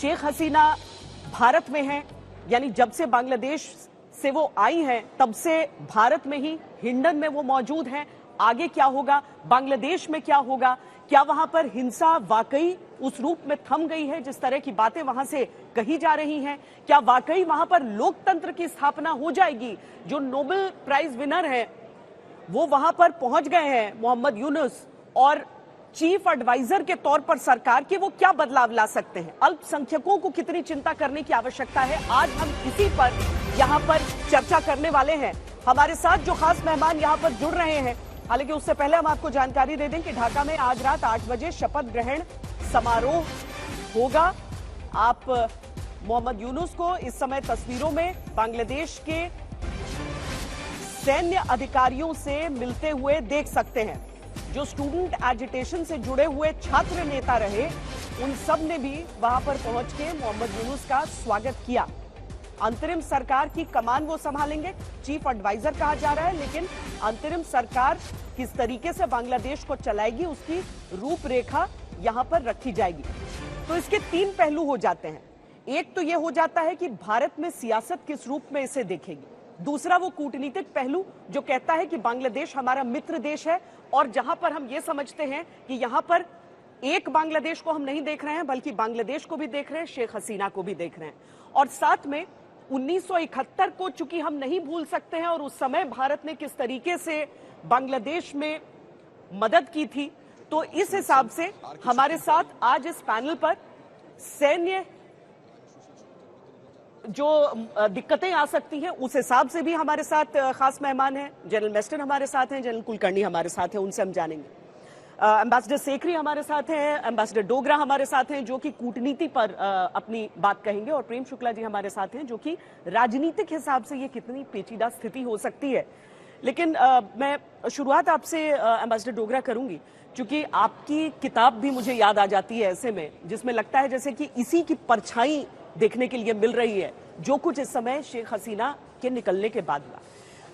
शेख हसीना भारत में हैं, यानी जब से बांग्लादेश से वो आई हैं तब से भारत में ही हिंडन में वो मौजूद हैं। आगे क्या होगा, बांग्लादेश में क्या होगा, क्या वहां पर हिंसा वाकई उस रूप में थम गई है जिस तरह की बातें वहां से कही जा रही हैं? क्या वाकई वहां पर लोकतंत्र की स्थापना हो जाएगी? जो नोबेल प्राइज विनर हैं वो वहां पर पहुंच गए हैं, मोहम्मद यूनुस, और चीफ एडवाइजर के तौर पर सरकार के, वो क्या बदलाव ला सकते हैं? अल्पसंख्यकों को कितनी चिंता करने की आवश्यकता है? आज हम इसी पर यहां पर चर्चा करने वाले हैं। हमारे साथ जो खास मेहमान यहां पर जुड़ रहे हैं, हालांकि उससे पहले हम आपको जानकारी दे दें कि ढाका में आज रात 8 बजे शपथ ग्रहण समारोह होगा। आप मोहम्मद यूनुस को इस समय तस्वीरों में बांग्लादेश के सैन्य अधिकारियों से मिलते हुए देख सकते हैं। जो स्टूडेंट एजिटेशन से जुड़े हुए छात्र नेता रहे, उन सब ने भी वहां पर पहुंच के मोहम्मद यूनुस का स्वागत किया। अंतरिम सरकार की कमान वो संभालेंगे, चीफ एडवाइजर कहा जा रहा है, लेकिन अंतरिम सरकार किस तरीके से बांग्लादेश को चलाएगी उसकी रूपरेखा यहां पर रखी जाएगी। तो इसके 3 पहलू हो जाते हैं। एक तो यह हो जाता है कि भारत में सियासत किस रूप में इसे देखेगी। दूसरा वो कूटनीतिक पहलू जो कहता है कि बांग्लादेश हमारा मित्र देश है, और जहां पर हम ये समझते हैं कि यहां पर एक बांग्लादेश को हम नहीं देख रहे हैं बल्कि बांग्लादेश को भी देख रहे हैं, शेख हसीना को भी देख रहे हैं। और साथ में 1971 को चूंकि हम नहीं भूल सकते हैं, और उस समय भारत ने किस तरीके से बांग्लादेश में मदद की थी, तो इस हिसाब से हमारे साथ आज इस पैनल पर सैन्य जो दिक्कतें आ सकती हैं उस हिसाब से भी हमारे साथ खास मेहमान हैं। जनरल मेस्टर हमारे साथ हैं, जनरल कुलकर्णी हमारे साथ हैं, उनसे हम जानेंगे। एम्बेसडर सेकरी हमारे साथ हैं, एम्बेसडर डोगरा हमारे साथ हैं जो कि कूटनीति पर अपनी बात कहेंगे, और प्रेम शुक्ला जी हमारे साथ हैं जो कि राजनीतिक हिसाब से ये कितनी पेचीदा स्थिति हो सकती है। लेकिन मैं शुरुआत आपसे एम्बेसडर डोगरा करूंगी, क्योंकि आपकी किताब भी मुझे याद आ जाती है ऐसे में, जिसमें लगता है जैसे कि इसी की परछाई देखने के लिए मिल रही है जो कुछ इस समय शेख हसीना के निकलने के बाद हुआ।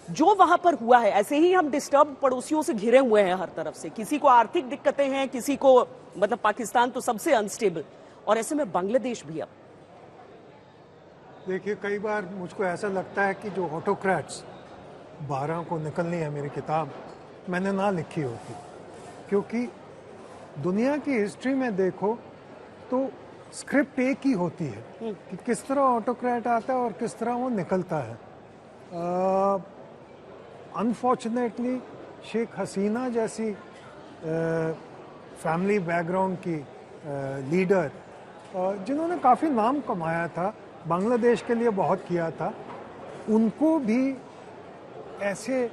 जो वहां पर हुआ है, ऐसे ही हम डिस्टर्ब पड़ोसियों से घिरे हुए हैं हर तरफ से, किसी को आर्थिक दिक्कतें हैं, किसी को मतलब पाकिस्तान तो सबसे अनस्टेबल, और ऐसे में बांग्लादेश भी। अब देखिए, कई बार मुझको ऐसा लगता है कि जो ऑटोक्रेट्स 12 को निकलनी है मेरी किताब, मैंने ना लिखी होती, क्योंकि दुनिया की हिस्ट्री में देखो तो स्क्रिप्ट एक ही होती है कि किस तरह ऑटोक्रेट आता है और किस तरह वो निकलता है। अनफॉर्चुनेटली शेख हसीना जैसी फैमिली बैकग्राउंड की लीडर, जिन्होंने काफ़ी नाम कमाया था, बांग्लादेश के लिए बहुत किया था, उनको भी ऐसे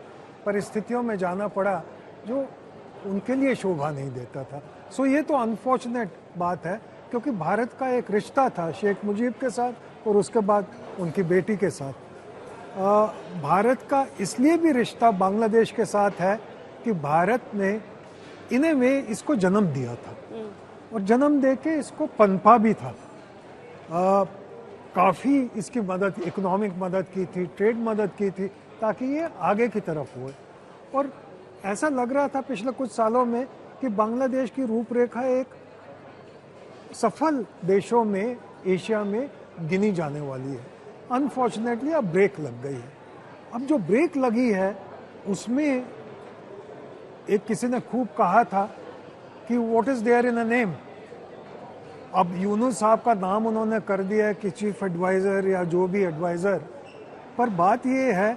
परिस्थितियों में जाना पड़ा जो उनके लिए शोभा नहीं देता था। सो ये तो अनफॉर्चुनेट बात है, क्योंकि भारत का एक रिश्ता था शेख मुजीब के साथ और उसके बाद उनकी बेटी के साथ। भारत का इसलिए भी रिश्ता बांग्लादेश के साथ है कि भारत ने इन्हें में इसको जन्म दिया था और जन्म देके इसको पनपा भी था। काफ़ी इसकी मदद, इकोनॉमिक मदद की थी, ट्रेड मदद की थी, ताकि ये आगे की तरफ हुए। और ऐसा लग रहा था पिछले कुछ सालों में कि बांग्लादेश की रूपरेखा एक सफल देशों में एशिया में गिनी जाने वाली है। अनफॉर्चुनेटली अब ब्रेक लग गई है। अब जो ब्रेक लगी है उसमें एक किसी ने खूब कहा था कि what is there in a name. अब यूनुस साहब का नाम उन्होंने कर दिया है कि चीफ एडवाइज़र या जो भी एडवाइज़र, पर बात ये है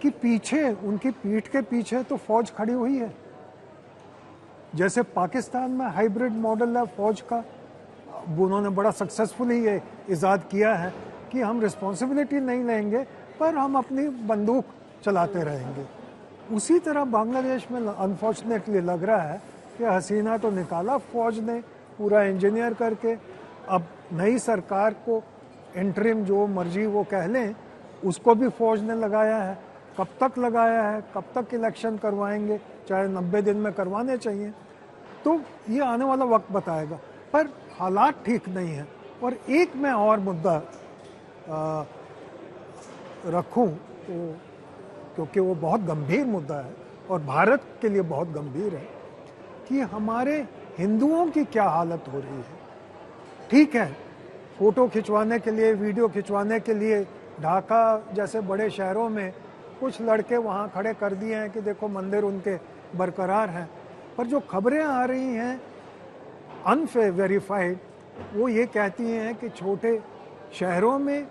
कि पीछे, उनकी पीठ के पीछे तो फौज खड़ी हुई है। जैसे पाकिस्तान में हाइब्रिड मॉडल है फौज का, उन्होंने बड़ा सक्सेसफुली ये इजाद किया है कि हम रिस्पॉन्सिबिलिटी नहीं लेंगे पर हम अपनी बंदूक चलाते रहेंगे। उसी तरह बांग्लादेश में अनफॉर्चुनेटली लग रहा है कि हसीना तो निकाला फौज ने पूरा इंजीनियर करके, अब नई सरकार को इंटरिम जो मर्जी वो कह लें उसको भी फौज ने लगाया है। कब तक लगाया है, कब तक इलेक्शन करवाएंगे, चाहे 90 दिन में करवाने चाहिए, तो ये आने वाला वक्त बताएगा। पर हालात ठीक नहीं है। और एक मैं और मुद्दा रखूं तो, क्योंकि वो बहुत गंभीर मुद्दा है और भारत के लिए बहुत गंभीर है, कि हमारे हिंदुओं की क्या हालत हो रही है। ठीक है, फोटो खिंचवाने के लिए, वीडियो खिंचवाने के लिए ढाका जैसे बड़े शहरों में कुछ लड़के वहाँ खड़े कर दिए हैं कि देखो मंदिर उनके बरकरार हैं। पर जो खबरें आ रही हैं अनवेरीफाइड, वो ये कहती हैं कि छोटे शहरों में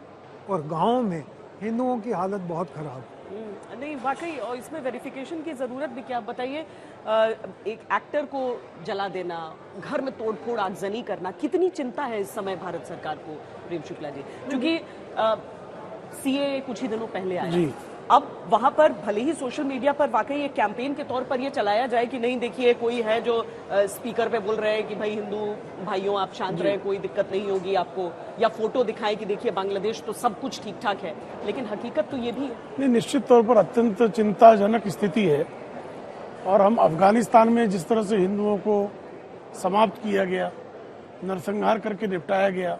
और गांवों में हिंदुओं की हालत बहुत खराब है। नहीं वाकई, और इसमें वेरिफिकेशन की जरूरत भी क्या, बताइए। एक एक्टर को जला देना, घर में तोड़फोड़ आगजनी करना, कितनी चिंता है इस समय भारत सरकार को, प्रेम शुक्ला जी? क्योंकि सीए कुछ ही दिनों पहले आया, अब वहां पर भले ही सोशल मीडिया पर वाकई एक कैंपेन के तौर पर ये चलाया जाए कि नहीं देखिए कोई है जो स्पीकर पे बोल रहे हैं कि भाई हिंदू भाइयों आप शांत रहे, कोई दिक्कत नहीं होगी आपको, या फोटो दिखाएं कि देखिए बांग्लादेश तो सब कुछ ठीक ठाक है, लेकिन हकीकत तो ये भी है। नहीं, निश्चित तौर पर अत्यंत चिंताजनक स्थिति है। और हम अफगानिस्तान में जिस तरह से हिंदुओं को समाप्त किया गया, नरसंहार करके निपटाया गया,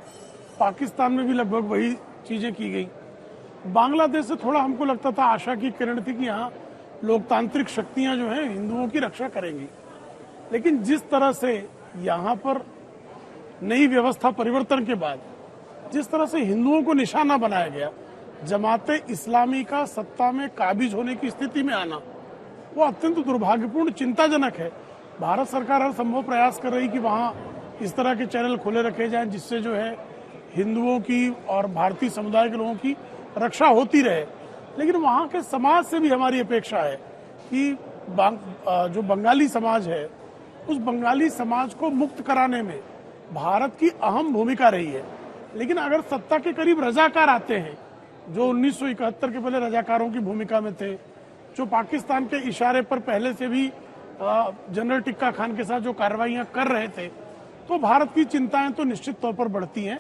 पाकिस्तान में भी लगभग वही चीजें की गई। बांग्लादेश से थोड़ा हमको लगता था, आशा की किरण थी कि यहाँ लोकतांत्रिक शक्तियां जो हैं हिंदुओं की रक्षा करेंगी, लेकिन जिस तरह से यहाँ पर नई व्यवस्था परिवर्तन के बाद जिस तरह से हिंदुओं को निशाना बनाया गया, जमाते इस्लामी का सत्ता में काबिज होने की स्थिति में आना, वो अत्यंत दुर्भाग्यपूर्ण, चिंताजनक है। भारत सरकार हर संभव प्रयास कर रही कि वहाँ इस तरह के चैनल खुले रखे जाएं जिससे जो है हिंदुओं की और भारतीय समुदाय के लोगों की रक्षा होती रहे, लेकिन वहाँ के समाज से भी हमारी अपेक्षा है कि जो बंगाली समाज है, उस बंगाली समाज को मुक्त कराने में भारत की अहम भूमिका रही है। लेकिन अगर सत्ता के करीब रजाकार आते हैं, जो 1971 के पहले रजाकारों की भूमिका में थे, जो पाकिस्तान के इशारे पर पहले से भी जनरल टिक्का खान के साथ जो कार्रवाइयां कर रहे थे, तो भारत की चिंताएं तो निश्चित तौर पर बढ़ती हैं।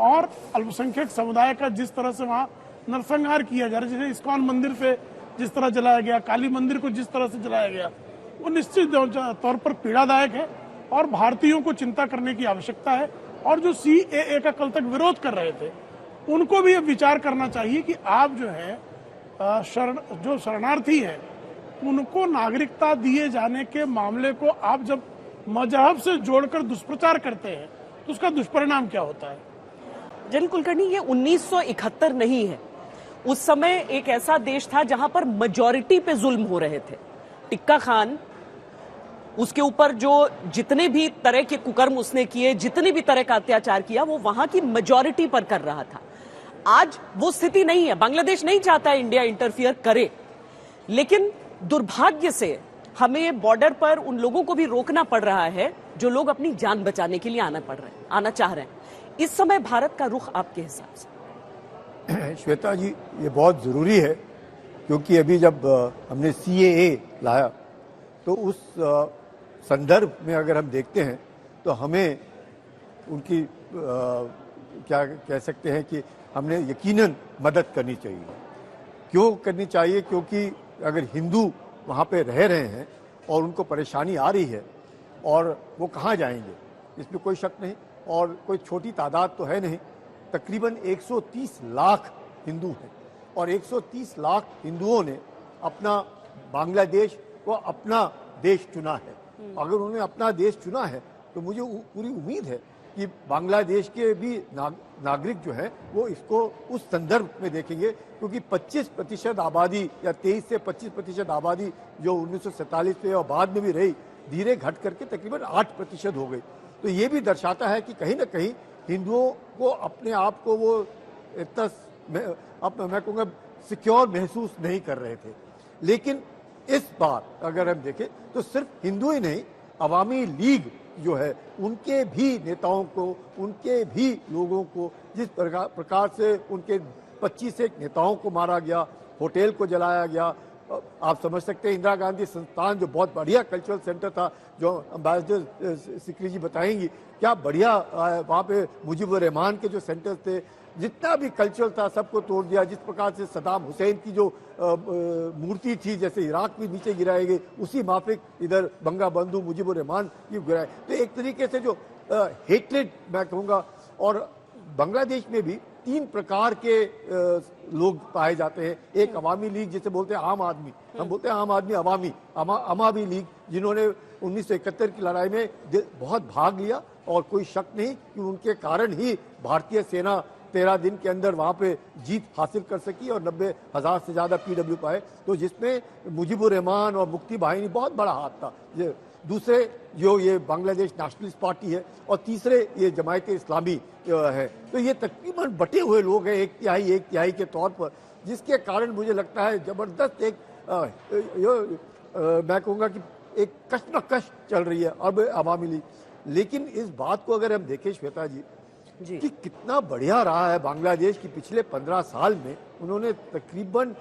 और अल्पसंख्यक समुदाय का जिस तरह से वहाँ नरसंहार किया जा रहा है, जैसे इस्कॉन मंदिर से जिस तरह जलाया गया, काली मंदिर को जिस तरह से जलाया गया, वो निश्चित तौर पर पीड़ादायक है और भारतीयों को चिंता करने की आवश्यकता है। और जो सीएए का कल तक विरोध कर रहे थे, उनको भी अब विचार करना चाहिए कि आप जो है जो शरणार्थी हैं, उनको नागरिकता दिए जाने के मामले को आप जब मजहब से जोड़कर दुष्प्रचार करते हैं तो उसका दुष्परिणाम क्या होता है? जनरल कुलकर्णी, ये 1971 नहीं है। उस समय एक ऐसा देश था जहां पर मेजॉरिटी पे जुल्म हो रहे थे। टिक्का खान, उसके ऊपर जो जितने भी तरह के कुकर्म उसने किए, जितने भी तरह का अत्याचार किया, वो वहां की मेजॉरिटी पर कर रहा था। आज वो स्थिति नहीं है। बांग्लादेश नहीं चाहता इंडिया इंटरफियर करे, लेकिन दुर्भाग्य से हमें बॉर्डर पर उन लोगों को भी रोकना पड़ रहा है जो लोग अपनी जान बचाने के लिए आना चाह रहे हैं। इस समय भारत का रुख आपके हिसाब से? श्वेता जी, ये बहुत ज़रूरी है, क्योंकि अभी जब हमने सीएए लाया तो उस संदर्भ में अगर हम देखते हैं तो हमें उनकी क्या कह सकते हैं कि हमने यकीनन मदद करनी चाहिए। क्यों करनी चाहिए? क्योंकि अगर हिंदू वहाँ पे रह रहे हैं और उनको परेशानी आ रही है, और वो कहाँ जाएंगे, इसमें कोई शक नहीं। और कोई छोटी तादाद तो है नहीं, तकरीबन 130 लाख हिंदू हैं, और 130 लाख हिंदुओं ने अपना बांग्लादेश को अपना देश चुना है। अगर उन्होंने अपना देश चुना है तो मुझे पूरी उम्मीद है कि बांग्लादेश के भी नागरिक जो है वो इसको उस संदर्भ में देखेंगे, क्योंकि 25% आबादी या 23 से 25% आबादी जो 1947 में और बाद में भी रही, धीरे घट करके तकरीबन 8% हो गई। तो ये भी दर्शाता है कि कहीं ना कहीं हिंदुओं को अपने आप को वो मैं कहूँगा सिक्योर महसूस नहीं कर रहे थे। लेकिन इस बार अगर हम देखें तो सिर्फ हिंदू ही नहीं, अवामी लीग जो है उनके भी नेताओं को, उनके भी लोगों को जिस प्रकार से उनके 25 नेताओं को मारा गया, होटल को जलाया गया, आप समझ सकते हैं। इंदिरा गांधी संस्थान जो बहुत बढ़िया कल्चरल सेंटर था, जो एम्बेसडर सिकरी जी बताएंगी, क्या बढ़िया वहाँ पे मुजीबुर रहमान के जो सेंटर्स थे, जितना भी कल्चरल था सबको तोड़ दिया। जिस प्रकार से सदाम हुसैन की जो मूर्ति थी, जैसे इराक में नीचे गिराई गई, उसी माफिक इधर बंगा बंधु मुजीबुर रहमान की गिराए। तो एक तरीके से जो हेट्रेड मैं कहूँगा और बांग्लादेश में भी 3 प्रकार के लोग पाए जाते हैं। एक अवामी लीग जिसे बोलते हैं आम आदमी, हम बोलते हैं आम आदमी अवामी, अवामी लीग, जिन्होंने 1971 की लड़ाई में बहुत भाग लिया और कोई शक नहीं कि उनके कारण ही भारतीय सेना 13 दिन के अंदर वहां पे जीत हासिल कर सकी और 90,000 से ज्यादा पीडब्ल्यू पाए, तो जिसमें मुजीबुर रहमान और मुक्ति बाहिनी बहुत बड़ा हाथ था। दूसरे जो ये बांग्लादेश नेशनलिस्ट पार्टी है और तीसरे ये जमायत इस्लामी है। तो ये तकरीबन बटे हुए लोग हैं एक तिहाई के तौर पर, जिसके कारण मुझे लगता है जबरदस्त एक मैं कहूँगा कि एक कशमकश चल रही है अब अवामी लीग। लेकिन इस बात को अगर हम देखें श्वेता जी कि कितना बढ़िया रहा है बांग्लादेश की पिछले 15 साल में, उन्होंने तकरीबन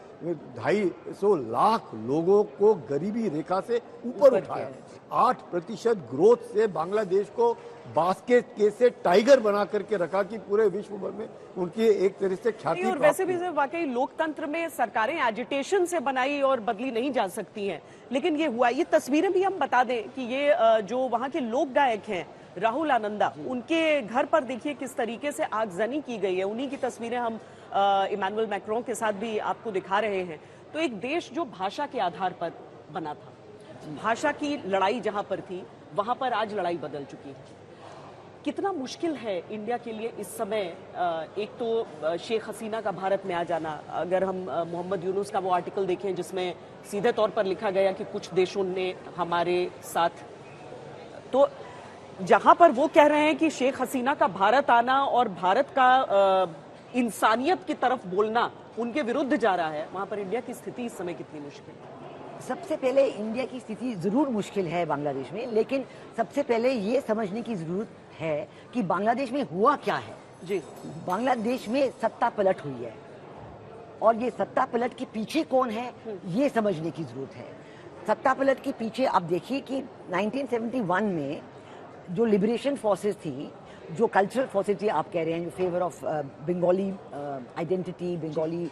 250 लाख लोगों को गरीबी रेखा से ऊपर उठाया। 8% ग्रोथ से बांग्लादेश को बास्केट केस से टाइगर बना करके रखा कि पूरे विश्व भर में उनकी एक तरह से ख्याति। और वैसे भी वाकई लोकतंत्र में सरकारें एजिटेशन से बनाई और बदली नहीं जा सकती हैं, लेकिन ये हुआ। ये तस्वीरें भी हम बता दें कि ये जो वहां के लोक गायक हैं राहुल आनंदा, उनके घर पर देखिए किस तरीके से आगजनी की गई है। उन्हीं की तस्वीरें हम इमैनुअल मैक्रों के साथ भी आपको दिखा रहे हैं। तो एक देश जो भाषा के आधार पर बना था, भाषा की लड़ाई जहां पर थी वहां पर आज लड़ाई बदल चुकी है। कितना मुश्किल है इंडिया के लिए इस समय, एक तो शेख हसीना का भारत में आ जाना। अगर हम मोहम्मद यूनुस का वो आर्टिकल देखें जिसमें सीधे तौर पर लिखा गया कि कुछ देशों ने हमारे साथ, तो जहां पर वो कह रहे हैं कि शेख हसीना का भारत आना और भारत का इंसानियत की तरफ बोलना उनके विरुद्ध जा रहा है, वहां पर इंडिया की स्थिति इस समय कितनी मुश्किल है? सबसे पहले इंडिया की स्थिति जरूर मुश्किल है बांग्लादेश में, लेकिन सबसे पहले ये समझने की जरूरत है कि बांग्लादेश में हुआ क्या है। जी, बांग्लादेश में सत्ता पलट हुई है और ये सत्ता पलट के पीछे कौन है ये समझने की जरूरत है। सत्ता पलट के पीछे आप देखिए कि 1971 में जो लिबरेशन फोर्सेस थी, जो कल्चरल फोर्सेस थी, आप कह रहे हैं, जो favour of Bengali identity, Bengali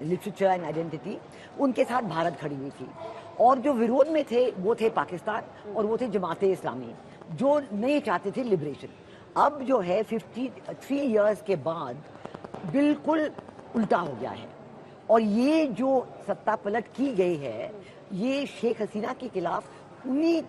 literature and identity, उनके साथ भारत खड़ी हुई थी। और जो विरोध में थे वो थे पाकिस्तान और वो थे जमात इस्लामी, जो नहीं चाहते थे लिबरेशन। अब जो है 53 इयर्स के बाद बिल्कुल उल्टा हो गया है और ये जो सत्ता पलट की गई है ये शेख हसीना के खिलाफ उन्हीं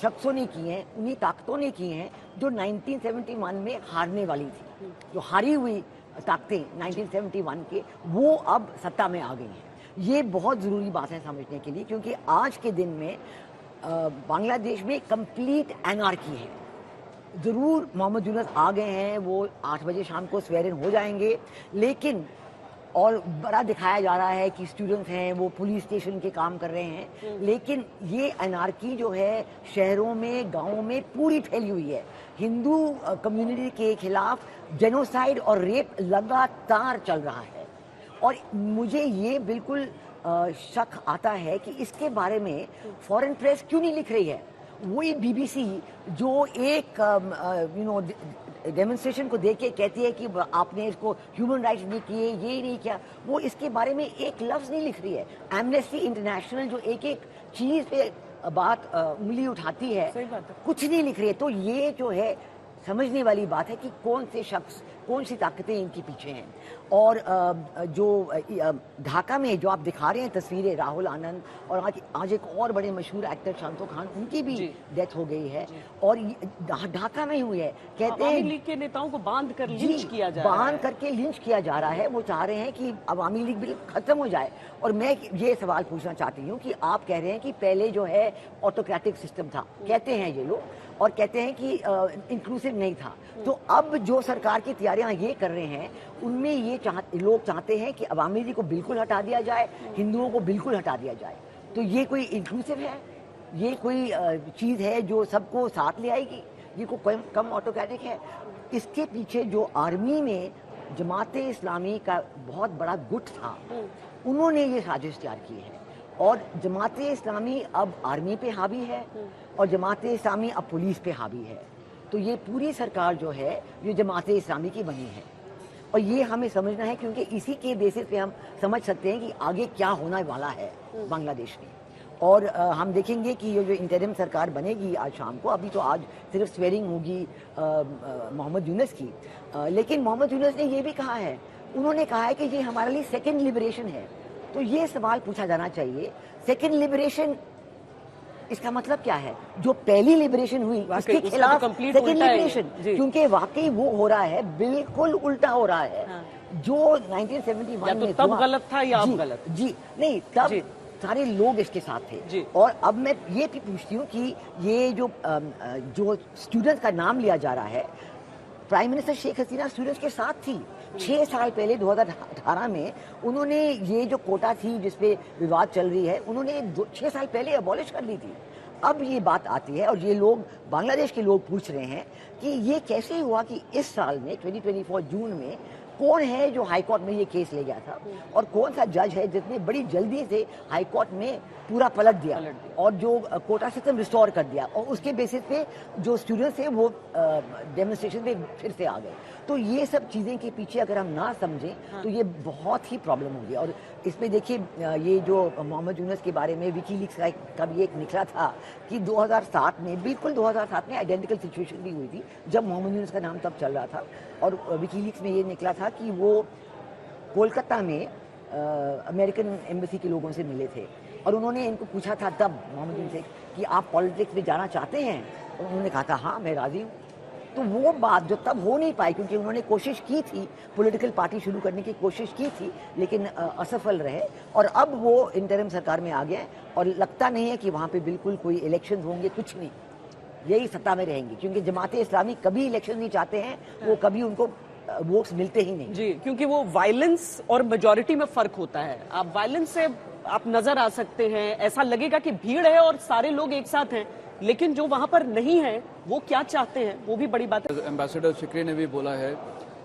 शख्सों ने की हैं, उन्हीं ताकतों ने की हैं जो 1971 में हारने वाली थी। जो हारी हुई ताकतें 1971 के, वो अब सत्ता में आ गई हैं। ये बहुत ज़रूरी बात है समझने के लिए, क्योंकि आज के दिन में बांग्लादेश में कंप्लीट एनार्की है। ज़रूर मोहम्मद यूनुस आ गए हैं, वो 8 बजे शाम को स्वेर इन हो जाएंगे, लेकिन और बड़ा दिखाया जा रहा है कि स्टूडेंट्स हैं वो पुलिस स्टेशन के काम कर रहे हैं, लेकिन ये अनार्की जो है शहरों में, गांवों में पूरी फैली हुई है। हिंदू कम्युनिटी के खिलाफ जेनोसाइड और रेप लगातार चल रहा है और मुझे ये बिल्कुल शक आता है कि इसके बारे में फॉरेन प्रेस क्यों नहीं लिख रही है। वही बीबीसी जो एक डेमोन्स्ट्रेशन को देख के कहती है कि आपने इसको ह्यूमन राइट्स नहीं किए, ये नहीं किया, वो इसके बारे में एक लफ्ज नहीं लिख रही है। एमनेस्टी इंटरनेशनल जो एक एक चीज पे बात उंगली उठाती है, कुछ नहीं लिख रही है। तो ये जो है समझने वाली बात है कि कौन से शख्स, कौन सी ताकतें इनके पीछे हैं। और जो ढाका में जो आप दिखा रहे हैं तस्वीरें, राहुल आनंद और आज एक और बड़े मशहूर एक्टर शांतो खान, उनकी भी डेथ हो गई है और ढाका में हुई है। कहते हैं लीग के नेताओं को बांध कर लिंच किया जा रहा है, बांध करके लिंच किया जा रहा है। वो चाह रहे हैं कि अवामी लीग बिल खत्म हो जाए। और मैं ये सवाल पूछना चाहती हूँ कि आप कह रहे हैं कि पहले जो है ऑटोक्रेटिक सिस्टम था, कहते हैं ये लोग, और कहते हैं कि इंक्लूसिव नहीं था। तो अब जो सरकार की तैयारियां ये कर रहे हैं उनमें ये लोग चाहते हैं कि अवामी लीग को बिल्कुल हटा दिया जाए, हिंदुओं को बिल्कुल हटा दिया जाए। तो ये कोई इंक्लूसिव है? ये कोई चीज़ है जो सबको साथ ले आएगी? ये कोई कम ऑटोक्रेटिक है? इसके पीछे जो आर्मी में जमात इस्लामी का बहुत बड़ा गुट था, उन्होंने ये साजिश तैयार की है और जमात इस्लामी अब आर्मी पे हावी है और जमात इस्लामी अब पुलिस पे हावी है। तो ये पूरी सरकार जो है ये जमात इस्लामी की बनी है और ये हमें समझना है, क्योंकि इसी के बेसिस पे हम समझ सकते हैं कि आगे क्या होने वाला है बांग्लादेश में। और हम देखेंगे कि ये जो इंटरिम सरकार बनेगी आज शाम को, अभी तो आज सिर्फ स्वेरिंग होगी मोहम्मद यूनुस की, लेकिन मोहम्मद यूनुस ने ये भी कहा है, उन्होंने कहा है कि ये हमारे लिए सेकंड लिबरेशन है। तो ये सवाल पूछा जाना चाहिए, सेकंड लिबरेशन इसका मतलब क्या है? जो पहली लिबरेशन हुई उसके खिलाफ सेकंड लिबरेशन, क्योंकि वाकई वो हो रहा है, बिल्कुल उल्टा हो रहा है। हाँ। जो 1971 में तब गलत था या अब गलत? जी नहीं, तब सारे लोग इसके साथ थे। और अब मैं ये भी पूछती हूँ कि ये जो स्टूडेंट्स का नाम लिया जा रहा है, prime minister Sheikh Hasina students के साथ थी। 6 साल पहले 2018 में उन्होंने ये जो कोटा थी जिसपे विवाद चल रही है, उन्होंने 6 साल पहले अबॉलिश कर दी थी। अब ये बात आती है और ये लोग, बांग्लादेश के लोग पूछ रहे हैं कि ये कैसे हुआ कि इस साल में 2024 जून में कौन है जो हाई कोर्ट में ये केस ले गया था, और कौन सा जज है जिसने बड़ी जल्दी से हाई कोर्ट में पूरा पलट दिया और जो कोटा सिस्टम रिस्टोर कर दिया, और उसके बेसिस पे जो स्टूडेंट्स थे वो डेमोन्स्ट्रेशन पे फिर से आ गए। तो ये सब चीज़ें के पीछे अगर हम ना समझें तो ये बहुत ही प्रॉब्लम होगी। और इसमें देखिए, ये जो मोहम्मद यूनुस के बारे में विकीलीक्स का भी एक निकला था कि 2007 में, बिल्कुल 2007 में आइडेंटिकल सिचुएशन भी हुई थी जब मोहम्मद यूनुस का नाम तब चल रहा था, और विकीलीक्स में ये निकला था कि वो कोलकाता में अमेरिकन एम्बेसी के लोगों से मिले थे और उन्होंने इनको पूछा था तब मोहम्मद यूनुस से कि आप पॉलिटिक्स में जाना चाहते हैं, और उन्होंने कहा था हाँ मैं राजी हूँ। तो वो बात जो तब हो नहीं पाई, क्योंकि उन्होंने कोशिश की थी, पॉलिटिकल पार्टी शुरू करने की कोशिश की थी, लेकिन असफल रहे, और अब वो इंटरिम सरकार में आ गए और लगता नहीं है कि वहाँ पे बिल्कुल कोई इलेक्शन होंगे, कुछ नहीं, यही सत्ता में रहेंगी, क्योंकि जमाते इस्लामी कभी इलेक्शन नहीं चाहते हैं, वो कभी उनको वोट्स मिलते ही नहीं। जी, क्योंकि वो वायलेंस और मेजॉरिटी में फर्क होता है। आप वायलेंस से आप नजर आ सकते हैं, ऐसा लगेगा कि भीड़ है और सारे लोग एक साथ हैं, लेकिन जो वहां पर नहीं है वो क्या चाहते हैं, वो भी बड़ी बात है। एम्बेसडर सिकरी ने भी बोला है।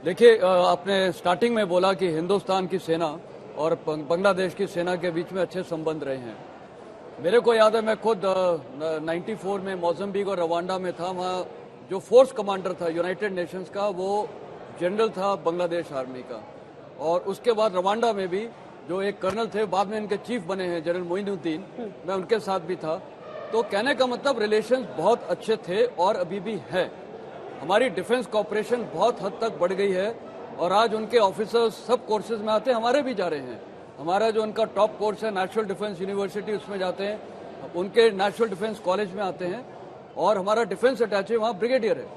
देखिए, आपने स्टार्टिंग में बोला कि हिंदुस्तान की सेना और बांग्लादेश की सेना के बीच में अच्छे संबंध रहे हैं। मेरे को याद है, मैं खुद 94 में मोज़म्बिक और रवांडा में था। वहाँ जो फोर्स कमांडर था यूनाइटेड नेशंस का, वो जनरल था बांग्लादेश आर्मी का, और उसके बाद रवांडा में भी जो एक कर्नल थे, बाद में इनके चीफ बने हैं जनरल मोइनुद्दीन, मैं उनके साथ भी था। तो कहने का मतलब रिलेशंस बहुत अच्छे थे और अभी भी है। हमारी डिफेंस कॉपरेशन बहुत हद तक बढ़ गई है, और आज उनके ऑफिसर्स सब कोर्सेज में आते हैं, हमारे भी जा रहे हैं। हमारा जो उनका टॉप कोर्स है नेशनल डिफेंस यूनिवर्सिटी, उसमें जाते हैं, उनके नेशनल डिफेंस कॉलेज में आते हैं, और हमारा डिफेंस अटैचे वहाँ ब्रिगेडियर है।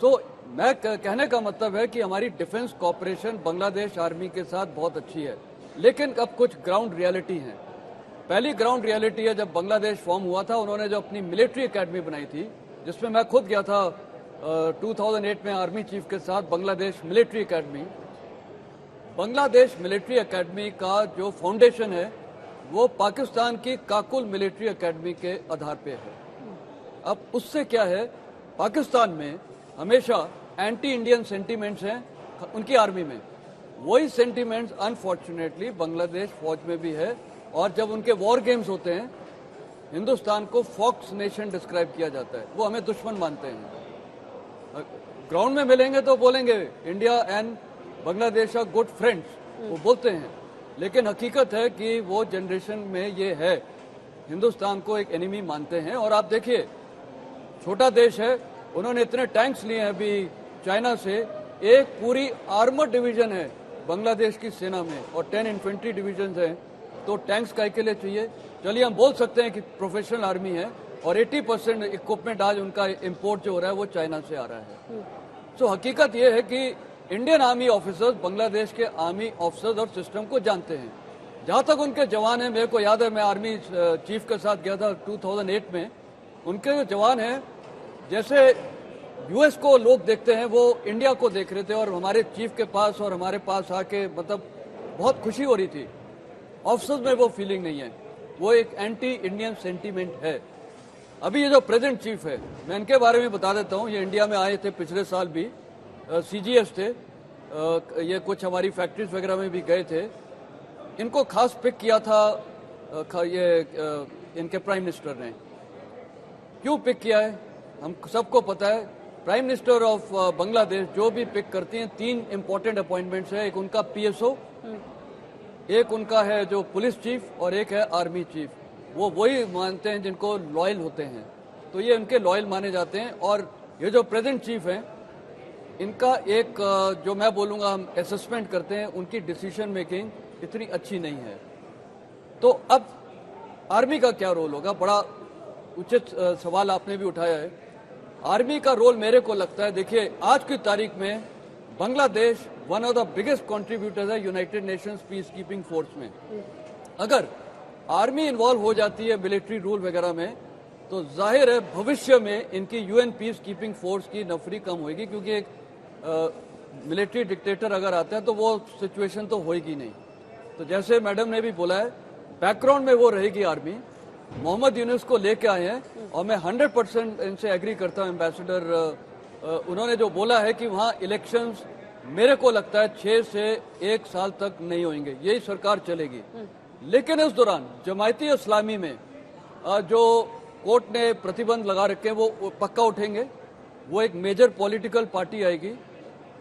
तो मैं कहने का मतलब है कि हमारी डिफेंस कॉपरेशन बांग्लादेश आर्मी के साथ बहुत अच्छी है, लेकिन अब कुछ ग्राउंड रियलिटी है। पहली ग्राउंड रियलिटी है, जब बांग्लादेश फॉर्म हुआ था, उन्होंने जो अपनी मिलिट्री एकेडमी बनाई थी, जिसमें मैं खुद गया था 2008 में आर्मी चीफ के साथ, Bangladesh military academy. Bangladesh military academy का जो फाउंडेशन है वो पाकिस्तान की काकुल मिलिट्री एकेडमी के आधार पे है। अब उससे क्या है, पाकिस्तान में हमेशा एंटी इंडियन सेंटीमेंट्स हैं उनकी आर्मी में, वही सेंटीमेंट्स अनफॉर्चुनेटली बांग्लादेश फौज में भी है। और जब उनके वॉर गेम्स होते हैं, हिंदुस्तान को फॉक्स नेशन डिस्क्राइब किया जाता है, वो हमें दुश्मन मानते हैं। ग्राउंड में मिलेंगे तो बोलेंगे India and Bangladesh are good friends, वो बोलते हैं, लेकिन हकीकत है कि वो जनरेशन में ये है, हिंदुस्तान को एक एनिमी मानते हैं। और आप देखिए, छोटा देश है, उन्होंने इतने टैंक्स लिए हैं अभी चाइना से, एक पूरी आर्मर डिवीजन है बांग्लादेश की सेना में, और 10 इन्फेंट्री डिवीजन हैं, तो टैंक्स काय के लिए चाहिए? चलिए हम बोल सकते हैं कि प्रोफेशनल आर्मी है, और 80% इक्विपमेंट आज उनका इंपोर्ट जो हो रहा है वो चाइना से आ रहा है। तो हकीकत ये है कि इंडियन आर्मी ऑफिसर्स बांग्लादेश के आर्मी ऑफिसर्स और सिस्टम को जानते हैं। जहां तक उनके जवान हैं, मेरे को याद है, मैं आर्मी चीफ के साथ गया था 2008 में, उनके जो जवान हैं, जैसे यूएस को लोग देखते हैं, वो इंडिया को देख रहे थे, और हमारे चीफ के पास और हमारे पास आके मतलब बहुत खुशी हो रही थी। ऑफिसर्स में वो फीलिंग नहीं है, वो एक एंटी इंडियन सेंटीमेंट है। अभी ये जो प्रेजेंट चीफ है, मैं इनके बारे में बता देता हूँ। ये इंडिया में आए थे पिछले साल भी, सीजीएस थे, ये कुछ हमारी फैक्ट्रीज वगैरह में भी गए थे। इनको खास पिक किया था इनके प्राइम मिनिस्टर ने। क्यों पिक किया है हम सबको पता है। प्राइम मिनिस्टर ऑफ बांग्लादेश जो भी पिक करती हैं, 3 इंपॉर्टेंट अपॉइंटमेंट्स है, एक उनका पीएसओ, एक उनका है जो पुलिस चीफ, और एक है आर्मी चीफ। वो वही मानते हैं जिनको लॉयल होते हैं, तो ये उनके लॉयल माने जाते हैं। और ये जो प्रेजेंट चीफ हैं, इनका एक जो मैं बोलूँगा हम असेसमेंट करते हैं, उनकी डिसीजन मेकिंग इतनी अच्छी नहीं है। तो अब आर्मी का क्या रोल होगा, बड़ा उचित सवाल आपने भी उठाया है। आर्मी का रोल मेरे को लगता है, देखिए आज की तारीख में Bangladesh one of the biggest contributors है United Nations peacekeeping force में। अगर आर्मी इन्वॉल्व हो जाती है मिलिट्री रूल वगैरह में, तो जाहिर है भविष्य में इनकी यूएन पीस कीपिंग फोर्स की नफरी कम होगी, क्योंकि एक मिलिट्री डिक्टेटर अगर आता है तो वो सिचुएशन तो होगी नहीं। तो जैसे मैडम ने भी बोला है, बैकग्राउंड में वो रहेगी आर्मी। मोहम्मद यूनुस को लेके आए हैं और मैं 100% इनसे एग्री करता हूं। एम्बेसडर उन्होंने जो बोला है कि वहां इलेक्शंस मेरे को लगता है 6 से 1 साल तक नहीं होंगे, यही सरकार चलेगी। लेकिन इस दौरान जमायती इस्लामी में जो कोर्ट ने प्रतिबंध लगा रखे हैं वो पक्का उठेंगे। वो एक मेजर पॉलिटिकल पार्टी आएगी,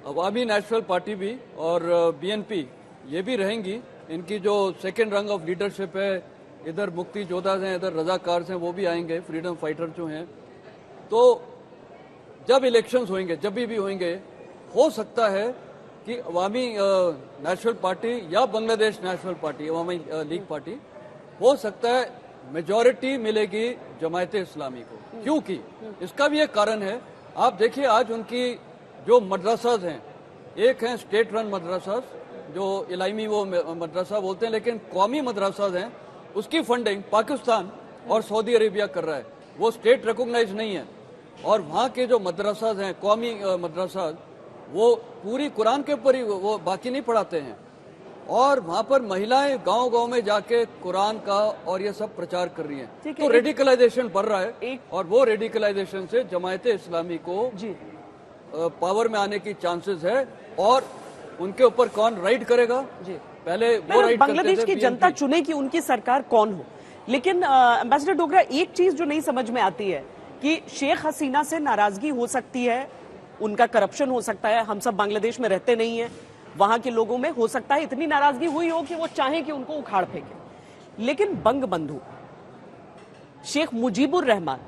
अवामी नेशनल पार्टी भी और बीएनपी ये भी रहेंगी। इनकी जो सेकेंड रंग ऑफ लीडरशिप है, इधर मुक्ति जोधा हैं, इधर रजाकार हैं, वो भी आएंगे, फ्रीडम फाइटर जो हैं। तो जब इलेक्शंस होंगे, जब भी होंगे, हो सकता है कि अवामी नेशनल पार्टी या बांग्लादेश नेशनल पार्टी, अवामी लीग पार्टी, हो सकता है मेजॉरिटी मिलेगी जमायत इस्लामी को। क्योंकि इसका भी एक कारण है, आप देखिए आज उनकी जो मदरसाज हैं, एक हैं स्टेट रन मदरसाज जो इलामी वो मदरसा बोलते हैं, लेकिन कौमी मदरसाज हैं, उसकी फंडिंग पाकिस्तान और सऊदी अरेबिया कर रहा है, वो स्टेट रिकॉग्नाइज नहीं है। और वहाँ के जो मदरसाज हैं, कौमी मदरसाज, वो पूरी कुरान के ऊपर ही वो बाकी नहीं पढ़ाते हैं। और वहाँ पर महिलाएं गांव-गांव में जाके कुरान का और ये सब प्रचार कर रही हैं। तो रेडिकलाइजेशन बढ़ रहा है और वो रेडिकलाइजेशन से जमायत इस्लामी को पावर में आने की चांसेस है। और उनके ऊपर कौन राइड करेगा, पहले वो राइड बांग्लादेश की जनता चुने कि उनकी सरकार कौन हो। लेकिन एम्बेसडर डोगरा, एक चीज जो नहीं समझ में आती है कि शेख हसीना से नाराजगी हो सकती है, उनका करप्शन हो सकता है, हम सब बांग्लादेश में रहते नहीं है, वहां के लोगों में हो सकता है इतनी नाराजगी हुई हो कि वो चाहें कि उनको उखाड़ फेंके। लेकिन बंग बंधु शेख मुजीबुर रहमान,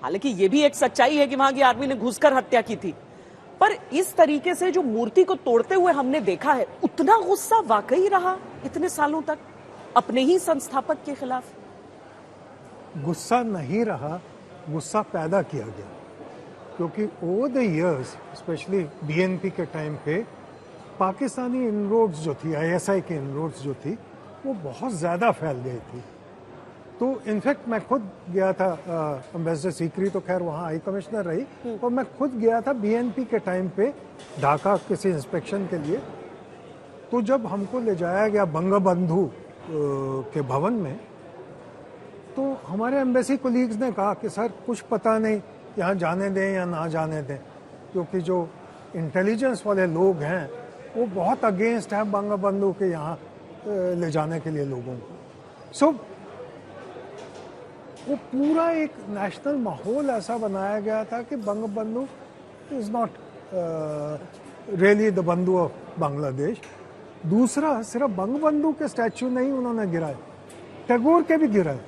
हालांकि ये भी एक सच्चाई है कि वहां की आर्मी ने घुसकर हत्या की थी, पर इस तरीके से जो मूर्ति को तोड़ते हुए हमने देखा है, उतना गुस्सा वाकई रहा इतने सालों तक अपने ही संस्थापक के खिलाफ? गुस्सा नहीं रहा, गुस्सा पैदा किया गया, क्योंकि over the years specially BNP के टाइम पे पाकिस्तानी इनरोड्स जो थी, आईएसआई की इनरोड्स जो थी, वो बहुत ज़्यादा फैल गई थी। तो इनफैक्ट मैं खुद गया था, एम्बेसडर सीकरी तो खैर वहाँ हाई कमिश्नर रही, और मैं खुद गया था बीएनपी के टाइम पे ढाका किसी इंस्पेक्शन के लिए। तो जब हमको ले जाया गया बंगबंधु के भवन में, तो हमारे एम्बेसी कोलीग्स ने कहा कि सर कुछ पता नहीं, यहाँ जाने दें या ना जाने दें, क्योंकि जो इंटेलिजेंस वाले लोग हैं वो बहुत अगेंस्ट है बंगबंधु के यहाँ ले जाने के लिए लोगों को। सो वो पूरा एक नेशनल माहौल ऐसा बनाया गया था कि Bangabandhu is not really the बंधु ऑफ बांग्लादेश। दूसरा, सिर्फ बंगबंधु के स्टैचू नहीं उन्होंने गिराए, टैगोर के भी गिराए।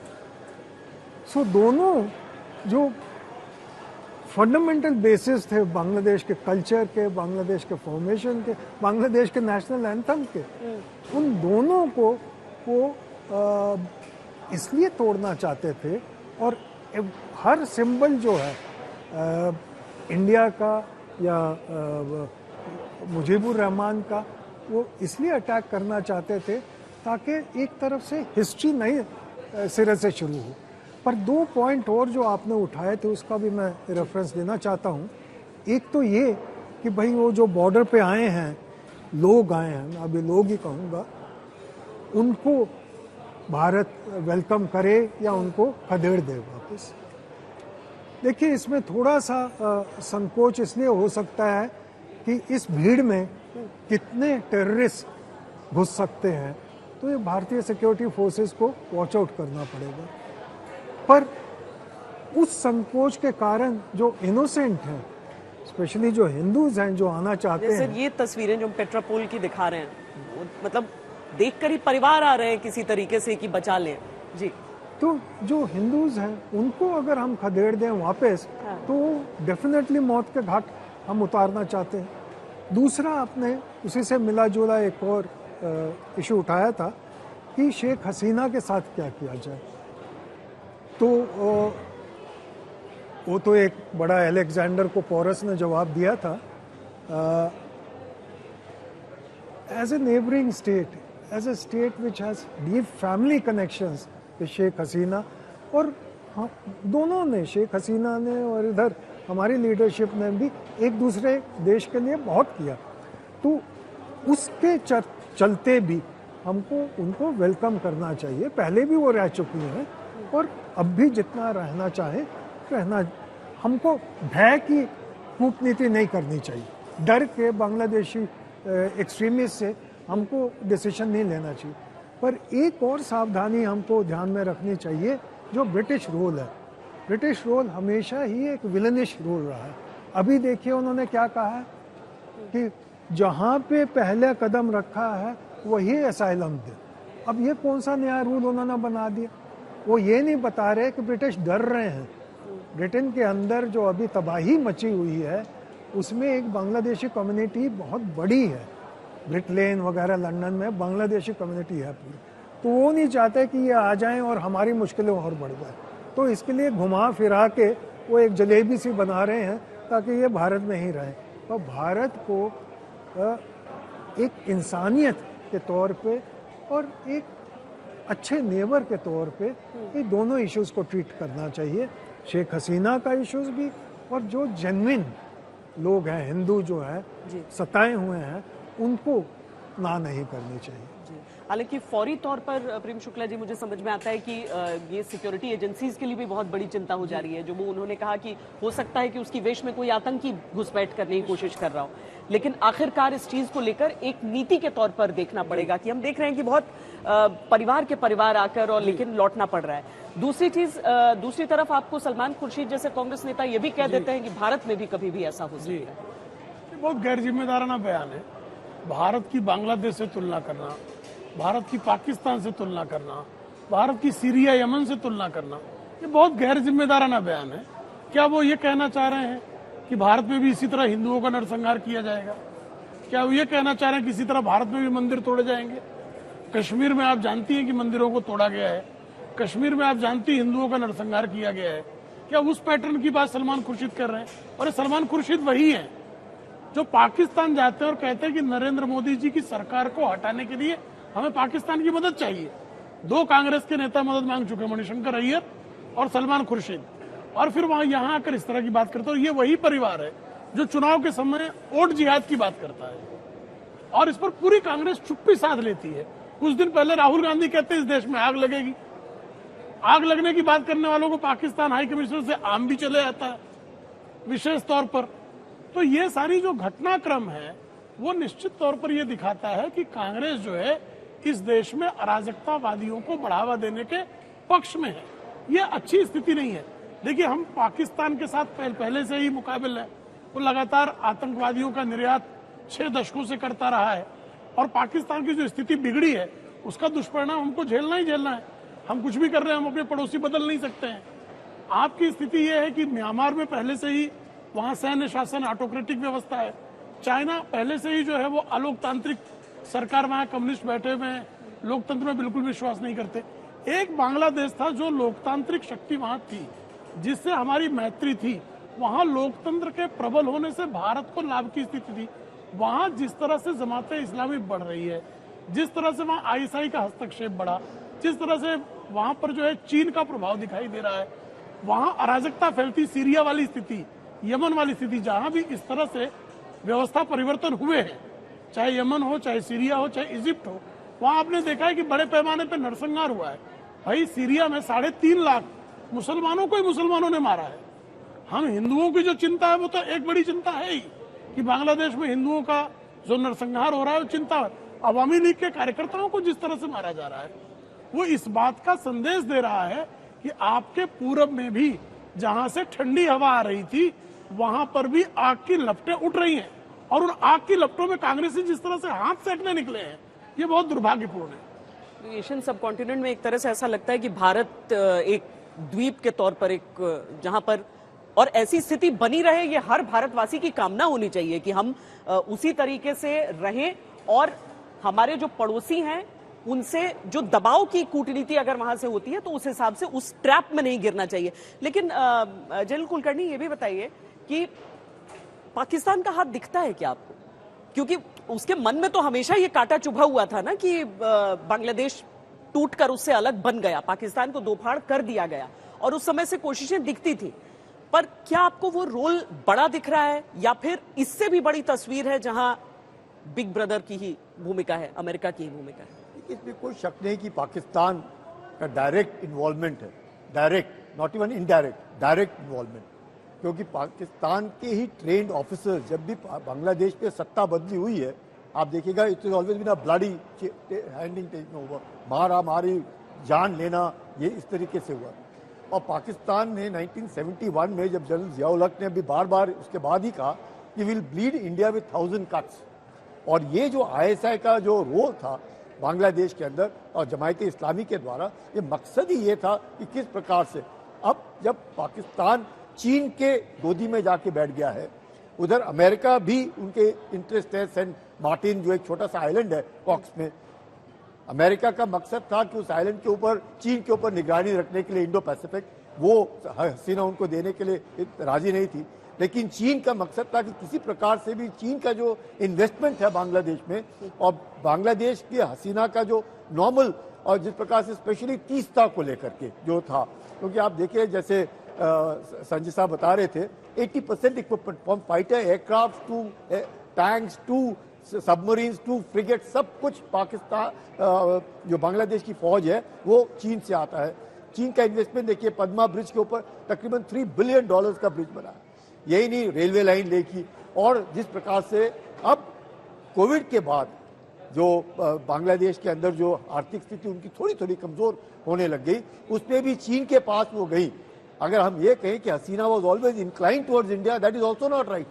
सो दोनों जो फंडामेंटल बेसिस थे बांग्लादेश के कल्चर के, बांग्लादेश के फॉर्मेशन के, बांग्लादेश के नेशनल एंथम के, उन दोनों को वो इसलिए तोड़ना चाहते थे। और हर सिंबल जो है इंडिया का या मुजीबुर रहमान का, वो इसलिए अटैक करना चाहते थे ताकि एक तरफ से हिस्ट्री नई सिरे से शुरू हो। पर 2 पॉइंट और जो आपने उठाए थे उसका भी मैं रेफरेंस देना चाहता हूँ। एक तो ये कि भाई वो जो बॉर्डर पे आए हैं, लोग आए हैं, मैं अभी लोग ही कहूँगा, उनको भारत वेलकम करे या उनको खदेड़ दे वापस। देखिए, इसमें थोड़ा सा संकोच इसलिए हो सकता है कि इस भीड़ में कितने टेररिस्ट घुस सकते हैं, तो ये भारतीय सिक्योरिटी फोर्सेस को वॉच आउट करना पड़ेगा। पर उस संकोच के कारण जो इनोसेंट हैं, स्पेशली जो हिंदूज हैं, जो आना चाहते हैं, ये तस्वीरें जो पेट्रापोल की दिखा रहे हैं, मतलब देखकर ही परिवार आ रहे हैं किसी तरीके से कि बचा लें। जी, तो जो हिंदूज हैं उनको अगर हम खदेड़ दें वापस तो डेफिनेटली मौत के घाट हम उतारना चाहते हैं। दूसरा, आपने उसी से मिला जुला एक और इशू उठाया था कि शेख हसीना के साथ क्या किया जाए। तो वो तो एक बड़ा अलेक्जेंडर को पोरस ने जवाब दिया था, as a neighbouring state, as a state which has deep family connections with Sheikh Hasina, और दोनों ने, शेख हसीना ने और इधर हमारी लीडरशिप ने भी एक दूसरे देश के लिए बहुत किया। तो उसके चलते भी हमको उनको वेलकम करना चाहिए। पहले भी वो रह चुकी हैं और अब भी जितना रहना चाहें रहना। हमको भय की कूटनीति नहीं करनी चाहिए, डर के बांग्लादेशी एक्सट्रीमिस्ट से हमको डिसीजन नहीं लेना चाहिए। पर एक और सावधानी हमको ध्यान में रखनी चाहिए, जो ब्रिटिश रूल है। ब्रिटिश रूल हमेशा ही एक विलनिश रूल रहा है। अभी देखिए उन्होंने क्या कहा है कि जहाँ पे पहले कदम रखा है वही असाइलम दे। अब ये कौन सा नया रूल उन्होंने बना दिया? वो ये नहीं बता रहे कि ब्रिटिश डर रहे हैं। ब्रिटेन के अंदर जो अभी तबाही मची हुई है उसमें एक बांग्लादेशी कम्युनिटी बहुत बड़ी है। ब्रिक लेन वगैरह लंदन में बांग्लादेशी कम्युनिटी है पूरी। तो वो नहीं चाहते कि ये आ जाएं और हमारी मुश्किलें और बढ़ जाए। तो इसके लिए घुमा फिरा के वो एक जलेबी सी बना रहे हैं ताकि ये भारत में ही रहें। तो भारत को एक इंसानियत के तौर पे और एक अच्छे नेबर के तौर पे ये दोनों इश्यूज को ट्रीट करना चाहिए। शेख हसीना का इश्यूज भी, और जो जेन्युइन लोग हैं, हिंदू जो है सताए हुए हैं, उनको ना नहीं करनी चाहिए। हालांकि फौरी तौर पर प्रेम शुक्ला जी, मुझे समझ में आता है कि ये सिक्योरिटी एजेंसीज के लिए भी बहुत बड़ी चिंता हो जा रही है। जो वो उन्होंने कहा कि हो सकता है कि उसकी वेश में कोई आतंकी घुसपैठ करने की कोशिश कर रहा हो, लेकिन आखिरकार इस चीज को लेकर एक नीति के तौर पर देखना पड़ेगा कि हम देख रहे हैं कि बहुत परिवार के परिवार आकर और लेकिन लौटना पड़ रहा है। दूसरी चीज, दूसरी तरफ आपको सलमान खुर्शीद जैसे कांग्रेस नेता ये भी कह देते हैं कि भारत में भी कभी भी ऐसा हो सकता है। बहुत गैर जिम्मेदाराना बयान है। भारत की बांग्लादेश से तुलना करना, भारत की पाकिस्तान से तुलना करना, भारत की सीरिया यमन से तुलना करना, ये बहुत गैर जिम्मेदाराना बयान है। क्या वो ये कहना चाह रहे हैं कि भारत में भी इसी तरह हिंदुओं का नरसंहार किया जाएगा? क्या वो ये कहना चाह रहे हैं कि इसी तरह भारत में भी मंदिर तोड़े जाएंगे? कश्मीर में आप जानती हैं कि मंदिरों को तोड़ा गया है। कश्मीर में आप जानती हैं हिंदुओं का नरसंहार किया गया है। क्या उस पैटर्न की बात सलमान खुर्शीद कर रहे हैं? और सलमान खुर्शीद वही है जो पाकिस्तान जाते हैं और कहते हैं कि नरेंद्र मोदी जी की सरकार को हटाने के लिए हमें पाकिस्तान की मदद चाहिए। दो कांग्रेस के नेता मदद मांग चुके, मणिशंकर अय्यर और सलमान खुर्शीद, और फिर वहां यहां आकर इस तरह की बात करते हैं। और ये वही परिवार है जो चुनाव के समय वोट जिहाद की बात करता है, और इस पर पूरी कांग्रेस चुप्पी साध लेती है। कुछ दिन पहले राहुल गांधी कहते हैं इस देश में आग लगेगी। आग लगने की बात करने वालों को पाकिस्तान हाई कमिश्नर से आम भी चले आता है विशेष तौर पर। तो ये सारी जो घटनाक्रम है वो निश्चित तौर पर ये दिखाता है कि कांग्रेस जो है इस देश में अराजकतावादियों को बढ़ावा देने के पक्ष में है। ये अच्छी स्थिति नहीं है। देखिए, हम पाकिस्तान के साथ पहले से ही मुकाबिल है। वो लगातार आतंकवादियों का निर्यात 6 दशकों से करता रहा है, और पाकिस्तान की जो स्थिति बिगड़ी है उसका दुष्परिणाम हमको झेलना ही झेलना है। हम कुछ भी कर रहे हैं, हम अपने पड़ोसी बदल नहीं सकते हैं। आपकी स्थिति यह है कि म्यांमार में पहले से ही वहां सैन्य शासन, ऑटोक्रेटिक व्यवस्था है। चाइना पहले से ही जो है वो अलोकतांत्रिक सरकार, वहां कम्युनिस्ट बैठे हुए हैं, लोकतंत्र में बिल्कुल विश्वास नहीं करते। एक बांग्लादेश था जो लोकतांत्रिक शक्ति वहां थी, जिससे हमारी मैत्री थी। वहां लोकतंत्र के प्रबल होने से भारत को लाभ की स्थिति थी। वहां जिस तरह से जमाते इस्लामी बढ़ रही है, जिस तरह से वहां आईएसआई का हस्तक्षेप बढ़ा, जिस तरह से वहां पर जो है चीन का प्रभाव दिखाई दे रहा है, वहां अराजकता फैलती, सीरिया वाली स्थिति, यमन वाली स्थिति, जहां भी इस तरह से व्यवस्था परिवर्तन हुए हैं, चाहे यमन हो, चाहे सीरिया हो, चाहे इजिप्ट हो, वहां आपने देखा है कि बड़े पैमाने पर नरसंहार हुआ है। भाई, सीरिया में 3.5 लाख मुसलमानों को ही मुसलमानों ने मारा है। हम हिंदुओं की जो चिंता है वो तो एक बड़ी चिंता है ही कि बांग्लादेश में हिंदुओं का जो नरसंहार हो रहा है वो चिंता है। अवामी लीग के कार्यकर्ताओं को जिस तरह से मारा जा रहा है वो इस बात का संदेश दे रहा है कि आपके पूरब में भी जहां से ठंडी हवा आ रही थी वहां पर भी आग की लपटें उठ रही हैं, और उन आग की लपटों में कांग्रेसी जिस तरह से हाथ सेकने निकले हैं, ये बहुत दुर्भाग्यपूर्ण है। एशियन सब कॉन्टिनेंट में एक तरह से ऐसा लगता है कि भारत एक द्वीप के तौर पर एक जहां पर और ऐसी स्थिति बनी रहे, ये हर भारतवासी की कामना होनी चाहिए कि हम उसी तरीके से रहें और हमारे जो पड़ोसी हैं उनसे जो दबाव की कूटनीति अगर वहां से होती है तो उस हिसाब से उस ट्रैप में नहीं गिरना चाहिए। लेकिन जनरल कुलकर्णी ये भी बताइए कि पाकिस्तान का हाथ दिखता है क्या आपको? क्योंकि उसके मन में तो हमेशा ये कांटा चुभा हुआ था ना कि बांग्लादेश टूटकर उससे अलग बन गया, पाकिस्तान को दो फाड़ कर दिया गया और उस समय से कोशिशें दिखती थी। पर क्या आपको वो रोल बड़ा दिख रहा है या फिर इससे भी बड़ी तस्वीर है जहां बिग ब्रदर की ही भूमिका है, अमेरिका की ही भूमिका है? इसमें कोई शक नहीं कि पाकिस्तान का डायरेक्ट इन्वॉल्वमेंट है, direct, not even indirect, direct involvement. क्योंकि पाकिस्तान के ही ट्रेंड ऑफिसर्स, जब भी बांग्लादेश पे सत्ता बदली हुई है, आप देखिएगा it is always been a bloody handing taking over, मारा मारी, जान लेना, ये इस तरीके से हुआ। और पाकिस्तान ने 1971 में जब जनरल जियाउल हक ने अभी बार बार उसके बाद ही कहा कि will bleed India with 1000 cuts, और ये जो ISI का जो रोल था बांग्लादेश के अंदर और जमायत इस्लामी के द्वारा, ये मकसद ही ये था कि किस प्रकार से अब जब पाकिस्तान चीन के गोदी में जाके बैठ गया है, उधर अमेरिका भी उनके इंटरेस्ट है। सेंट मार्टिन जो एक छोटा सा आइलैंड है कॉक्स में, अमेरिका का मकसद था कि उस आइलैंड के ऊपर चीन के ऊपर निगरानी रखने के लिए, इंडो पैसिफिक, वो हसीना उनको देने के लिए राजी नहीं थी। लेकिन चीन का मकसद था कि किसी प्रकार से भी चीन का जो इन्वेस्टमेंट है बांग्लादेश में और बांग्लादेश की हसीना का जो नॉर्मल और जिस प्रकार से स्पेशली तीस्ता को लेकर के जो था, क्योंकि आप देखिए जैसे संजय साहब बता रहे थे 80% equipment from fighter aircraft to tanks to submarines to frigate, सब कुछ पाकिस्तान जो बांग्लादेश की फौज है वो चीन से आता है। चीन का इन्वेस्टमेंट देखिए, पद्मा ब्रिज के ऊपर तकरीबन $3 बिलियन का ब्रिज बना है। यही नहीं, रेलवे लाइन लेकी, और जिस प्रकार से अब कोविड के बाद जो बांग्लादेश के अंदर जो आर्थिक स्थिति उनकी थोड़ी थोड़ी कमजोर होने लग गई, उसमें भी चीन के पास वो गई। अगर हम ये कहें कि Hasina was always inclined towards India, that is also not right.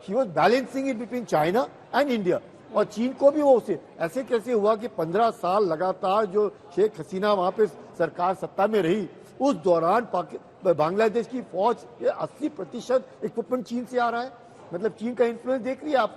She was balancing it between China and India, और चीन को भी वो उसे ऐसे कैसे हुआ कि 15 साल लगातार जो शेख हसीना वहां पे सरकार सत्ता में रही, उस दौरान बांग्लादेश की फौज के 80% इक्विपमेंट चीन से आ रहा है। मतलब चीन का इन्फ्लुएंस देख रही है आप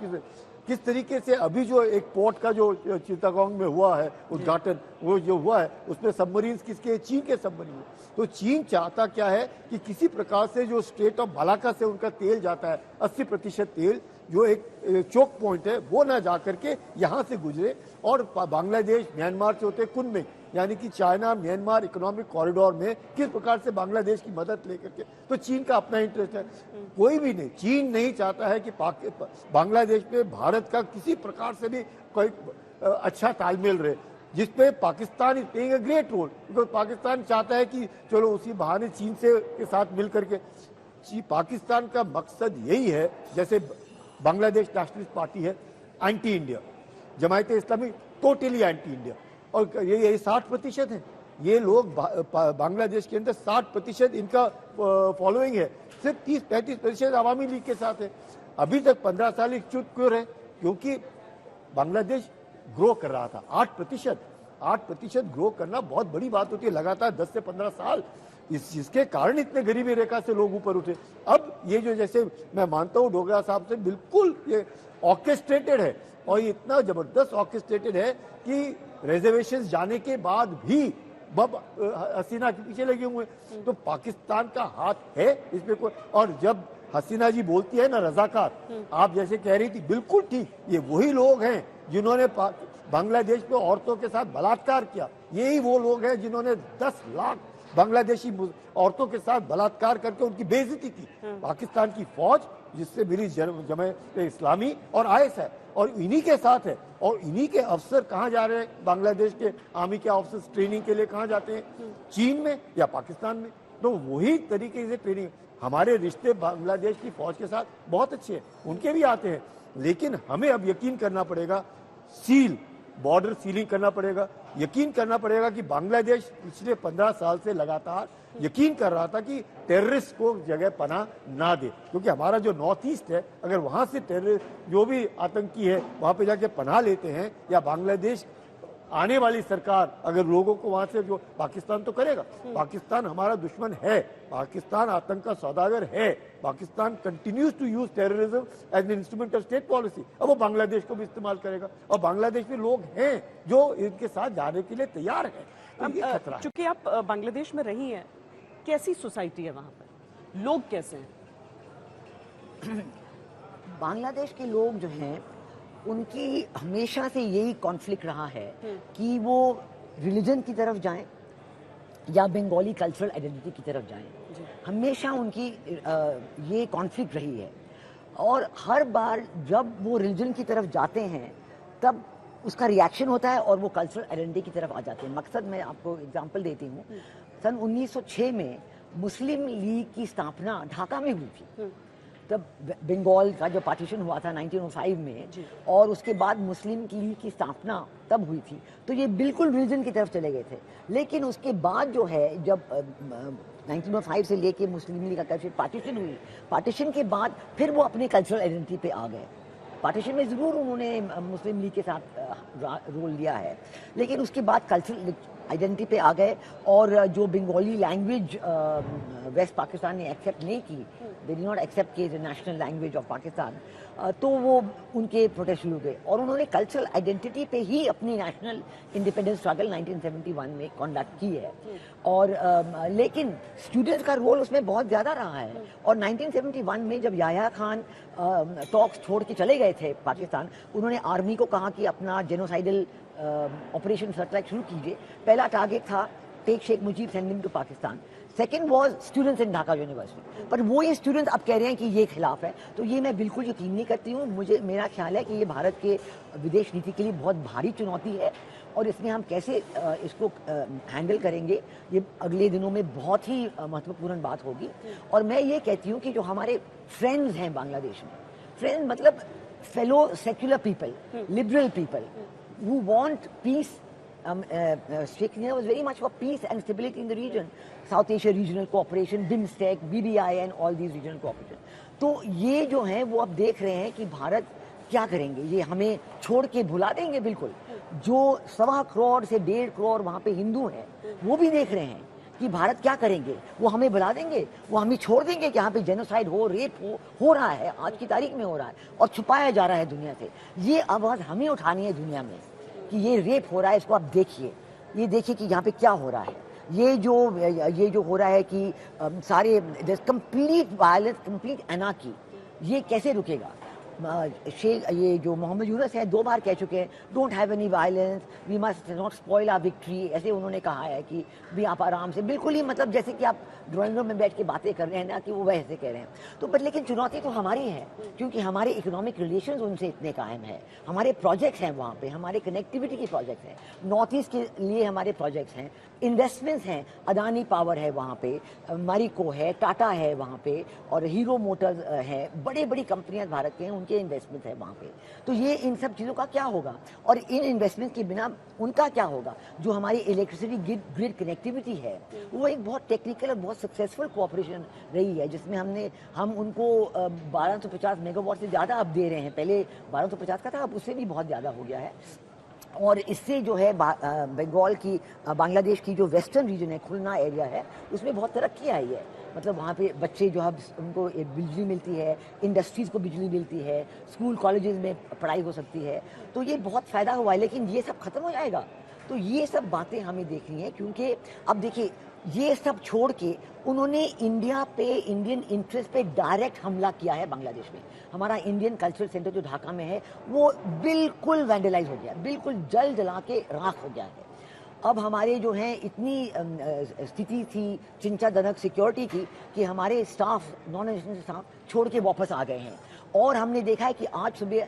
किस तरीके से। अभी जो एक पोर्ट का जो चित्तागोंग में हुआ है उद्घाटन, वो जो हुआ है उसमें सबमरीन्स किसके, चीन के सबमरीन। तो चीन चाहता क्या है कि किसी प्रकार से जो स्टेट ऑफ मलाक्का से उनका तेल जाता है, 80% तेल जो एक चोक पॉइंट है, वो ना जा करके यहाँ से गुजरे और बांग्लादेश म्यांमार से होते कुन में, यानी कि चाइना म्यांमार इकोनॉमिक कॉरिडोर में किस प्रकार से बांग्लादेश की मदद लेकर के। तो चीन का अपना इंटरेस्ट है, कोई भी नहीं, चीन नहीं चाहता है कि बांग्लादेश में भारत का किसी प्रकार से भी कोई अच्छा तालमेल रहे, जिसपे Pakistan is playing a great role. Because Pakistan चाहता है कि चलो उसी बहाने चीन से के साथ मिल करके। पाकिस्तान का मकसद यही है, जैसे बांग्लादेश नेशनलिस्ट पार्टी है एंटी इंडिया, जमायत इस्लामी टोटली एंटी इंडिया, और ये 60% है। ये लोग बांग्लादेश के अंदर 60% इनका फॉलोइंग है, सिर्फ 30-35% अवामी लीग के साथ है। अभी तक 15 साल चुप क्यों रहे? क्योंकि बांग्लादेश ग्रो कर रहा था। 8% ग्रो करना बहुत बड़ी बात होती है, लगातार 10 से 15 साल, जिसके कारण इतने गरीबी रेखा से लोग ऊपर उठे। अब ये जो, जैसे मैं मानता हूँ डोगरा साहब से, बिल्कुल ये ऑर्केस्ट्रेटेड है, और ये इतना जबरदस्त ऑर्केस्ट्रेटेड है कि रिजर्वेशन जाने के बाद भी हसीना के पीछे लगे हुए। तो पाकिस्तान का हाथ है इसमें कोई। और जब हसीना जी बोलती है ना रजाकार, आप जैसे कह रही थी, बिल्कुल ठीक, ये वही लोग हैं जिन्होंने बांग्लादेश में औरतों के साथ बलात्कार किया। यही वो लोग हैं जिन्होंने 10 लाख बांग्लादेशी औरतों के साथ बलात्कार करके उनकी बेइज्जती की। पाकिस्तान की फौज, जिससे मिली जमात इस्लामी और ISI, और इन्हीं के साथ है। और इन्हीं के अफसर कहाँ जा रहे हैं? बांग्लादेश के आर्मी के ऑफिसर्स ट्रेनिंग के लिए कहाँ जाते हैं? चीन में या पाकिस्तान में। तो वही तरीके से ट्रेनिंग। हमारे रिश्ते बांग्लादेश की फौज के साथ बहुत अच्छे हैं, उनके भी आते हैं, लेकिन हमें अब यकीन करना पड़ेगा, बॉर्डर सीलिंग करना पड़ेगा। यकीन करना पड़ेगा कि बांग्लादेश पिछले 15 साल से लगातार यकीन कर रहा था कि टेररिस्ट को जगह पनाह ना दे, क्योंकि हमारा जो नॉर्थ ईस्ट है, अगर वहां से टेररिस्ट जो भी आतंकी है वहां पे जाके पनाह लेते हैं या बांग्लादेश आने वाली सरकार अगर लोगों को वहां से जो पाकिस्तान तो करेगा, पाकिस्तान हमारा दुश्मन है, पाकिस्तान आतंक का सौदागर है, Pakistan continues to use terrorism as an instrument of state policy. अब वो बांग्लादेश को भी इस्तेमाल करेगा और बांग्लादेश में लोग हैं जो इनके साथ जाने के लिए तैयार हैं। तो ये खतरा है। चूंकि आप बांग्लादेश में रही हैं, कैसी सोसाइटी है वहां पर, लोग कैसे हैं? बांग्लादेश के लोग जो हैं उनकी हमेशा से यही कॉन्फ्लिक्ट रहा है कि वो रिलीजन की तरफ जाएं या बंगाली कल्चरल आइडेंटिटी की तरफ जाएं। हमेशा उनकी ये कॉन्फ्लिक्ट रही है और हर बार जब वो रिलीजन की तरफ जाते हैं तब उसका रिएक्शन होता है और वो कल्चरल आइडेंटिटी की तरफ आ जाते हैं। मकसद मैं आपको एग्जांपल देती हूँ। सन 1906 में मुस्लिम लीग की स्थापना ढाका में हुई थी। तब बंगाल का जो पार्टीशन हुआ था 1905 में और उसके बाद मुस्लिम लीग की स्थापना तब हुई थी, तो ये बिल्कुल रिलीजन की तरफ चले गए थे। लेकिन उसके बाद जो है जब 1905 से लेके मुस्लिम लीग का पार्टीशन हुई, पार्टीशन के बाद फिर वो अपने कल्चरल आइडेंटिटी पे आ गए। पार्टीशन में ज़रूर उन्होंने मुस्लिम लीग के साथ रोल लिया है, लेकिन उसके बाद कल्चरल आइडेंटिटी पे आ गए और जो बंगाली लैंग्वेज वेस्ट पाकिस्तान ने एक्सेप्ट नहीं की, दे डिड नॉट एक्सेप्ट की the national language of Pakistan, तो वो उनके प्रोटेस्ट शुरू हुए और उन्होंने कल्चरल आइडेंटिटी पे ही अपनी नेशनल इंडिपेंडेंस स्ट्रगल 1971 में कंडक्ट की है। और लेकिन स्टूडेंट्स का रोल उसमें बहुत ज़्यादा रहा है और 1971 में जब याह्या खान टॉक्स छोड़ के चले गए थे पाकिस्तान, उन्होंने आर्मी को कहा कि अपना जेनोसाइडल ऑपरेशन सट्रैक शुरू कीजिए। पहला टारगेट था take Sheikh Mujib, send him to Pakistan. Second was students in Dhaka university. पर वो ये स्टूडेंट्स अब कह रहे हैं कि ये खिलाफ है, तो ये मैं बिल्कुल यकीन नहीं करती हूँ। मेरा ख्याल है कि ये भारत के विदेश नीति के लिए बहुत भारी चुनौती है और इसमें हम कैसे इसको हैंडल करेंगे, ये अगले दिनों में बहुत ही महत्वपूर्ण बात होगी। और मैं ये कहती हूँ कि जो हमारे फ्रेंड्स हैं बांग्लादेश में, फ्रेंड्स मतलब fellow secular people, liberal people who want peace. Sheikh Hasina was very much for peace and stability in the region. South Asia Regional Cooperation, BIMSTEC, BBI and all these regional cooperation. तो ये जो हैं वो अब देख रहे हैं कि भारत क्या करेंगे, ये हमें छोड़ के भुला देंगे बिल्कुल। जो 1.25 करोड़ से 1.5 करोड़ वहाँ पे हिंदू हैं वो भी देख रहे हैं कि भारत क्या करेंगे, वो हमें बुला देंगे, वो हमें छोड़ देंगे कि यहाँ पे जेनोसाइड हो, रेप हो रहा है, आज की तारीख में हो रहा है और छुपाया जा रहा है दुनिया से। ये आवाज़ हमें उठानी है दुनिया में कि ये रेप हो रहा है, इसको आप देखिए, ये देखिए कि यहाँ पे क्या हो रहा है। ये जो हो रहा है कि सारे कंप्लीट वायलेंस, कंप्लीट एनार्की, ये कैसे रुकेगा? ये जो मोहम्मद यूनुस है 2 बार कह चुके हैं, don't have any violence, we must not spoil our victory, ऐसे उन्होंने कहा है कि भी आप आराम से, बिल्कुल ही मतलब जैसे कि आप ड्राइंग रूम में बैठ के बातें कर रहे हैं ना, कि वो वैसे कह रहे हैं। तो बट लेकिन चुनौती तो हमारी है क्योंकि हमारे इकोनॉमिक रिलेशंस उनसे इतने कायम है, हमारे प्रोजेक्ट्स हैं वहाँ पे, हमारे कनेक्टिविटी के प्रोजेक्ट्स हैं, नॉर्थ ईस्ट के लिए हमारे प्रोजेक्ट्स हैं, इन्वेस्टमेंट्स हैं, अदानी पावर है वहाँ पे, मैरिको है, टाटा है वहाँ पे और हीरो मोटर्स है, बड़ी बड़ी कंपनियां भारत के हैं, उनके इन्वेस्टमेंट है वहाँ पे। तो ये इन सब चीज़ों का क्या होगा और इन इन्वेस्टमेंट के बिना उनका क्या होगा? जो हमारी इलेक्ट्रिसिटी ग्रिड कनेक्टिविटी है वो एक बहुत टेक्निकल और बहुत सक्सेसफुल कोऑपरेशन रही है, जिसमें हम उनको 1250 मेगावाट से ज़्यादा अब दे रहे हैं। पहले 1250 का था, अब उससे भी बहुत ज़्यादा हो गया है। और इससे जो है बंगाल की, बांग्लादेश की जो वेस्टर्न रीजन है, खुलना एरिया है, उसमें बहुत तरक्की आई है। मतलब वहाँ पे बच्चे जो है उनको बिजली मिलती है, इंडस्ट्रीज़ को बिजली मिलती है, स्कूल कॉलेजेस में पढ़ाई हो सकती है, तो ये बहुत फ़ायदा हुआ है। लेकिन ये सब खत्म हो जाएगा, तो ये सब बातें हमें देखनी है क्योंकि अब देखिए ये सब छोड़ के उन्होंने इंडिया पे, इंडियन इंटरेस्ट पे डायरेक्ट हमला किया है बांग्लादेश में। हमारा इंडियन कल्चरल सेंटर जो ढाका में है वो बिल्कुल वैंडलाइज हो गया, बिल्कुल जल जला के राख हो गया है। अब हमारे जो हैं इतनी स्थिति थी चिंताजनक सिक्योरिटी की कि हमारे स्टाफ, नॉन एडिशनल स्टाफ छोड़ के वापस आ गए हैं। और हमने देखा है कि आज सुबह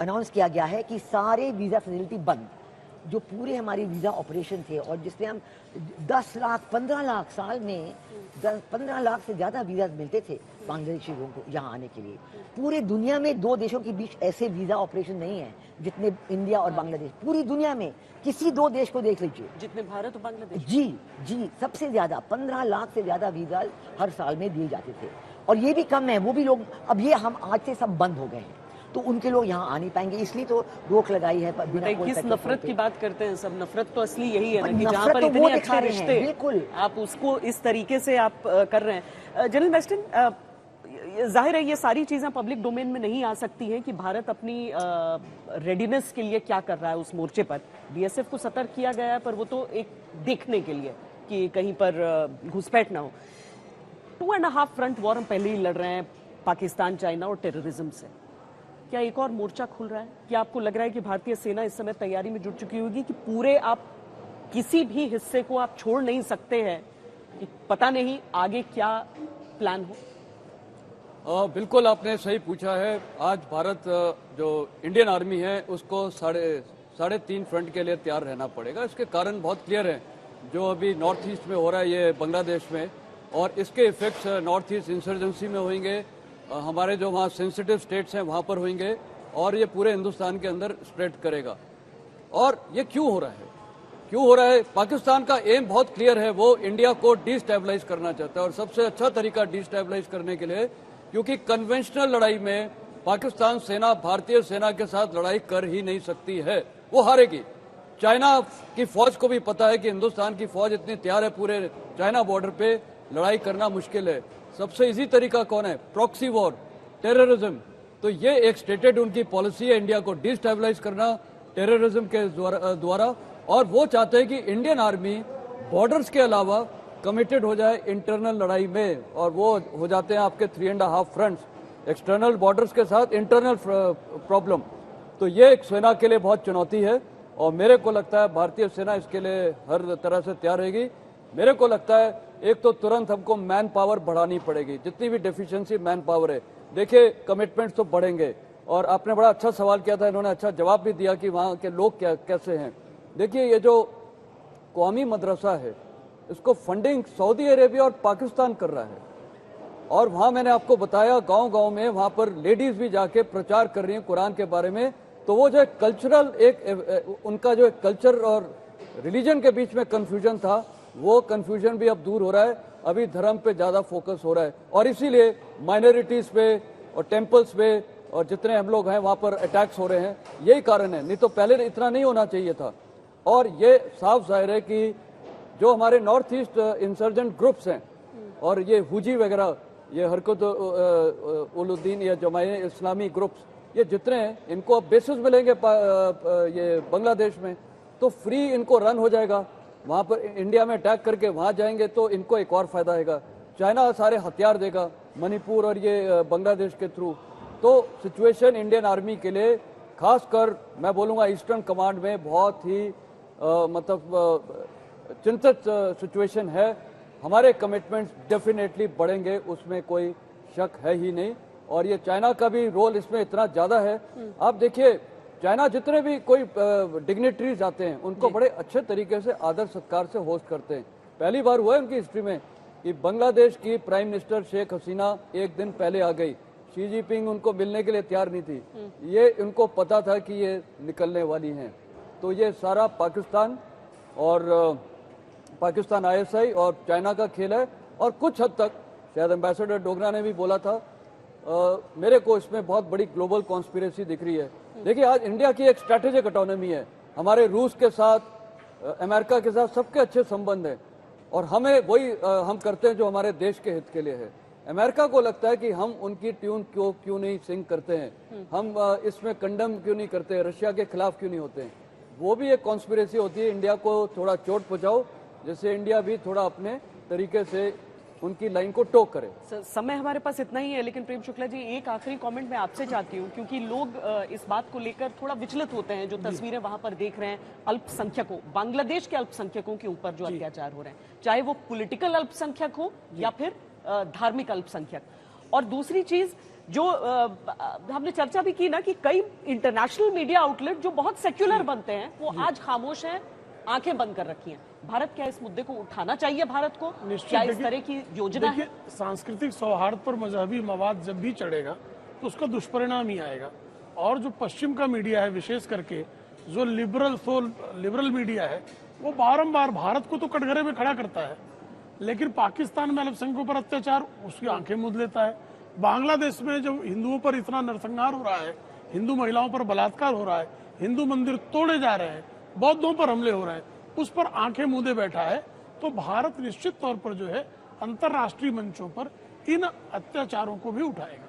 अनाउंस किया गया है कि सारे वीज़ा फैसिलिटी बंद, जो पूरे हमारे वीज़ा ऑपरेशन थे और जिसमें हम 10 लाख 15 लाख साल में 15 लाख से ज़्यादा वीज़ा मिलते थे बांग्लादेशी लोगों को यहाँ आने के लिए। पूरे दुनिया में 2 देशों के बीच ऐसे वीज़ा ऑपरेशन नहीं है जितने इंडिया और बांग्लादेश, पूरी दुनिया में किसी 2 देश को देख लीजिए जितने भारत और बांग्लादेश। जी सबसे ज़्यादा 15 लाख से ज़्यादा वीज़ा हर साल में दिए जाते थे और ये भी कम है, वो भी लोग अब ये हम आज से सब बंद हो गए हैं। तो उनके लोग यहाँ आ नहीं पाएंगे, इसलिए तो रोक लगाई है बिना कोई किस तकलीफ नफरत होते। की बात करते हैं सब, नफरत तो असली यही है ना कि नफरत जहाँ पर तो इतने वो अच्छे दिखा रहे हैं, रिश्ते बिल्कुल। आप उसको इस तरीके से आप कर रहे हैं। जनरल वेस्टन, जाहिर है ये सारी चीजें पब्लिक डोमेन में नहीं आ सकती हैं कि भारत अपनी रेडीनेस के लिए क्या कर रहा है उस मोर्चे पर। बीएसएफ को सतर्क किया गया है, पर वो तो एक देखने के लिए कि कहीं पर घुसपैठ ना हो। 2.5 फ्रंट वॉर हम पहले ही लड़ रहे हैं, पाकिस्तान, चाइना और टेररिज्म से। क्या एक और मोर्चा खुल रहा है? क्या आपको लग रहा है कि भारतीय सेना इस समय तैयारी में जुट चुकी होगी कि पूरे आप किसी भी हिस्से को आप छोड़ नहीं सकते हैं कि पता नहीं आगे क्या प्लान हो? बिल्कुल आपने सही पूछा है। आज भारत जो इंडियन आर्मी है उसको साढ़े तीन फ्रंट के लिए तैयार रहना पड़ेगा। इसके कारण बहुत क्लियर है। जो अभी नॉर्थ ईस्ट में हो रहा है ये बांग्लादेश में, और इसके इफेक्ट्स नॉर्थ ईस्ट इंसर्जेंसी में होंगे, हमारे जो वहाँ सेंसिटिव स्टेट्स हैं वहाँ पर होंगे, और ये पूरे हिंदुस्तान के अंदर स्प्रेड करेगा। और ये क्यों हो रहा है? पाकिस्तान का एम बहुत क्लियर है, वो इंडिया को डिस्टेबलाइज करना चाहता है, और सबसे अच्छा तरीका डिस्टेबलाइज करने के लिए, क्योंकि कन्वेंशनल लड़ाई में पाकिस्तान सेना भारतीय सेना के साथ लड़ाई कर ही नहीं सकती है, वो हारेगी। चाइना की फौज को भी पता है कि हिंदुस्तान की फौज इतनी तैयार है, पूरे चाइना बॉर्डर पे लड़ाई करना मुश्किल है। सबसे इजी तरीका कौन है? Proxy war, terrorism. तो ये एक स्टेटेड उनकी पॉलिसी है, इंडिया को डिस्टेबलाइज करना टेररिज्म के द्वारा, और वो चाहते हैं कि इंडियन आर्मी बॉर्डर्स के अलावा कमिटेड हो जाए इंटरनल लड़ाई में, और वो हो जाते हैं आपके 3.5 फ्रंट्स, एक्सटर्नल बॉर्डर्स के साथ इंटरनल प्रॉब्लम। तो ये एक सेना के लिए बहुत चुनौती है, और मेरे को लगता है भारतीय सेना इसके लिए हर तरह से तैयार रहेगी। मेरे को लगता है एक तो तुरंत हमको मैन पावर बढ़ानी पड़ेगी, जितनी भी डेफिशिएंसी मैन पावर है। देखिए कमिटमेंट्स तो बढ़ेंगे, और आपने बड़ा अच्छा सवाल किया था, इन्होंने अच्छा जवाब भी दिया कि वहाँ के लोग कैसे हैं। देखिए ये जो कौमी मदरसा है इसको फंडिंग सऊदी अरेबिया और पाकिस्तान कर रहा है, और वहाँ मैंने आपको बताया गांव-गांव में वहाँ पर लेडीज भी जाके प्रचार कर रही हैं कुरान के बारे में। तो वो जो कल्चरल उनका जो कल्चर और रिलीजन के बीच में कंफ्यूजन था, वो कंफ्यूजन भी अब दूर हो रहा है। अभी धर्म पे ज्यादा फोकस हो रहा है, और इसीलिए माइनॉरिटीज पे और टेम्पल्स पे और जितने हम लोग हैं वहां पर अटैक्स हो रहे हैं। यही कारण है, नहीं तो पहले इतना नहीं होना चाहिए था। और ये साफ जाहिर है कि जो हमारे नॉर्थ ईस्ट इंसर्जेंट ग्रुप्स हैं, और ये हुजी वगैरह, ये हरकत उल-उद्दीन या जमाये इस्लामी ग्रुप्स, ये जितने हैं इनको अब बेसिस मिलेंगे ये बांग्लादेश में, तो फ्री इनको रन हो जाएगा। वहां पर इंडिया में अटैक करके वहां जाएंगे तो इनको एक और फायदा आएगा। चाइना सारे हथियार देगा मणिपुर और ये बांग्लादेश के थ्रू। तो सिचुएशन इंडियन आर्मी के लिए, खासकर मैं बोलूंगा ईस्टर्न कमांड में, बहुत ही चिंतित सिचुएशन है। हमारे कमिटमेंट्स डेफिनेटली बढ़ेंगे, उसमें कोई शक है ही नहीं। और ये चाइना का भी रोल इसमें इतना ज्यादा है। आप देखिए चाइना जितने भी कोई डिग्नेटरीज आते हैं उनको बड़े अच्छे तरीके से आदर सत्कार से होस्ट करते हैं। पहली बार हुआ है उनकी हिस्ट्री में कि बांग्लादेश की प्राइम मिनिस्टर शेख हसीना एक दिन पहले आ गई, शी जिनपिंग उनको मिलने के लिए तैयार नहीं थी। ये उनको पता था कि ये निकलने वाली हैं। तो ये सारा पाकिस्तान ISI और चाइना का खेल है। और कुछ हद तक शायद एम्बेसडर डोगरा ने भी बोला था, मेरे को इसमें बहुत बड़ी ग्लोबल कॉन्स्पिरेसी दिख रही है। देखिए आज इंडिया की एक स्ट्रैटेजिक ऑटोनॉमी है, हमारे रूस के साथ, अमेरिका के साथ सबके अच्छे संबंध हैं, और हमें वही हम करते हैं जो हमारे देश के हित के लिए है। अमेरिका को लगता है कि हम उनकी ट्यून क्यों नहीं सिंग करते हैं, हम इसमें कंडम क्यों नहीं करते, रशिया के खिलाफ क्यों नहीं होते हैं। वो भी एक कॉन्स्पिरेसी होती है, इंडिया को थोड़ा चोट पहुंचाओ, जिससे इंडिया भी थोड़ा अपने तरीके से उनकी लाइन को टोक करे। समय हमारे पास इतना ही है, लेकिन प्रेम शुक्ला जी एक आखिरी कमेंट मैं आपसे चाहती हूँ, क्योंकि लोग इस बात को लेकर थोड़ा विचलित होते हैं, जो तस्वीरें वहां पर देख रहे हैं अल्पसंख्यकों, बांग्लादेश के अल्पसंख्यकों के ऊपर जो अत्याचार हो रहे हैं, चाहे वो पॉलिटिकल अल्पसंख्यक हो या फिर धार्मिक अल्पसंख्यक। और दूसरी चीज जो हमने चर्चा भी की ना कि कई इंटरनेशनल मीडिया आउटलेट जो बहुत सेक्युलर बनते हैं वो आज खामोश हैं, आंखें बंद कर रखी हैं। भारत क्या इस मुद्दे को उठाना चाहिए? भारत को क्या इस तरह की योजना है? सांस्कृतिक सौहार्द पर मजहबी मवाद जब भी चढ़ेगा तो उसका दुष्परिणाम ही आएगा। और जो पश्चिम का मीडिया है, विशेष करके जो लिबरल मीडिया है, वो बारंबार भारत को तो कटघरे में खड़ा करता है, लेकिन पाकिस्तान में अल्पसंख्यकों पर अत्याचार उसकी आंखें मूंद लेता है। बांग्लादेश में जब हिंदुओं पर इतना नरसंहार हो रहा है, हिंदू महिलाओं पर बलात्कार हो रहा है, हिंदू मंदिर तोड़े जा रहे हैं, बौद्धों पर हमले हो रहे हैं, उस पर आंखें मूंदे बैठा है, तो भारत निश्चित तौर पर जो है अंतर्राष्ट्रीय मंचों पर इन अत्याचारों को भी उठाएगा।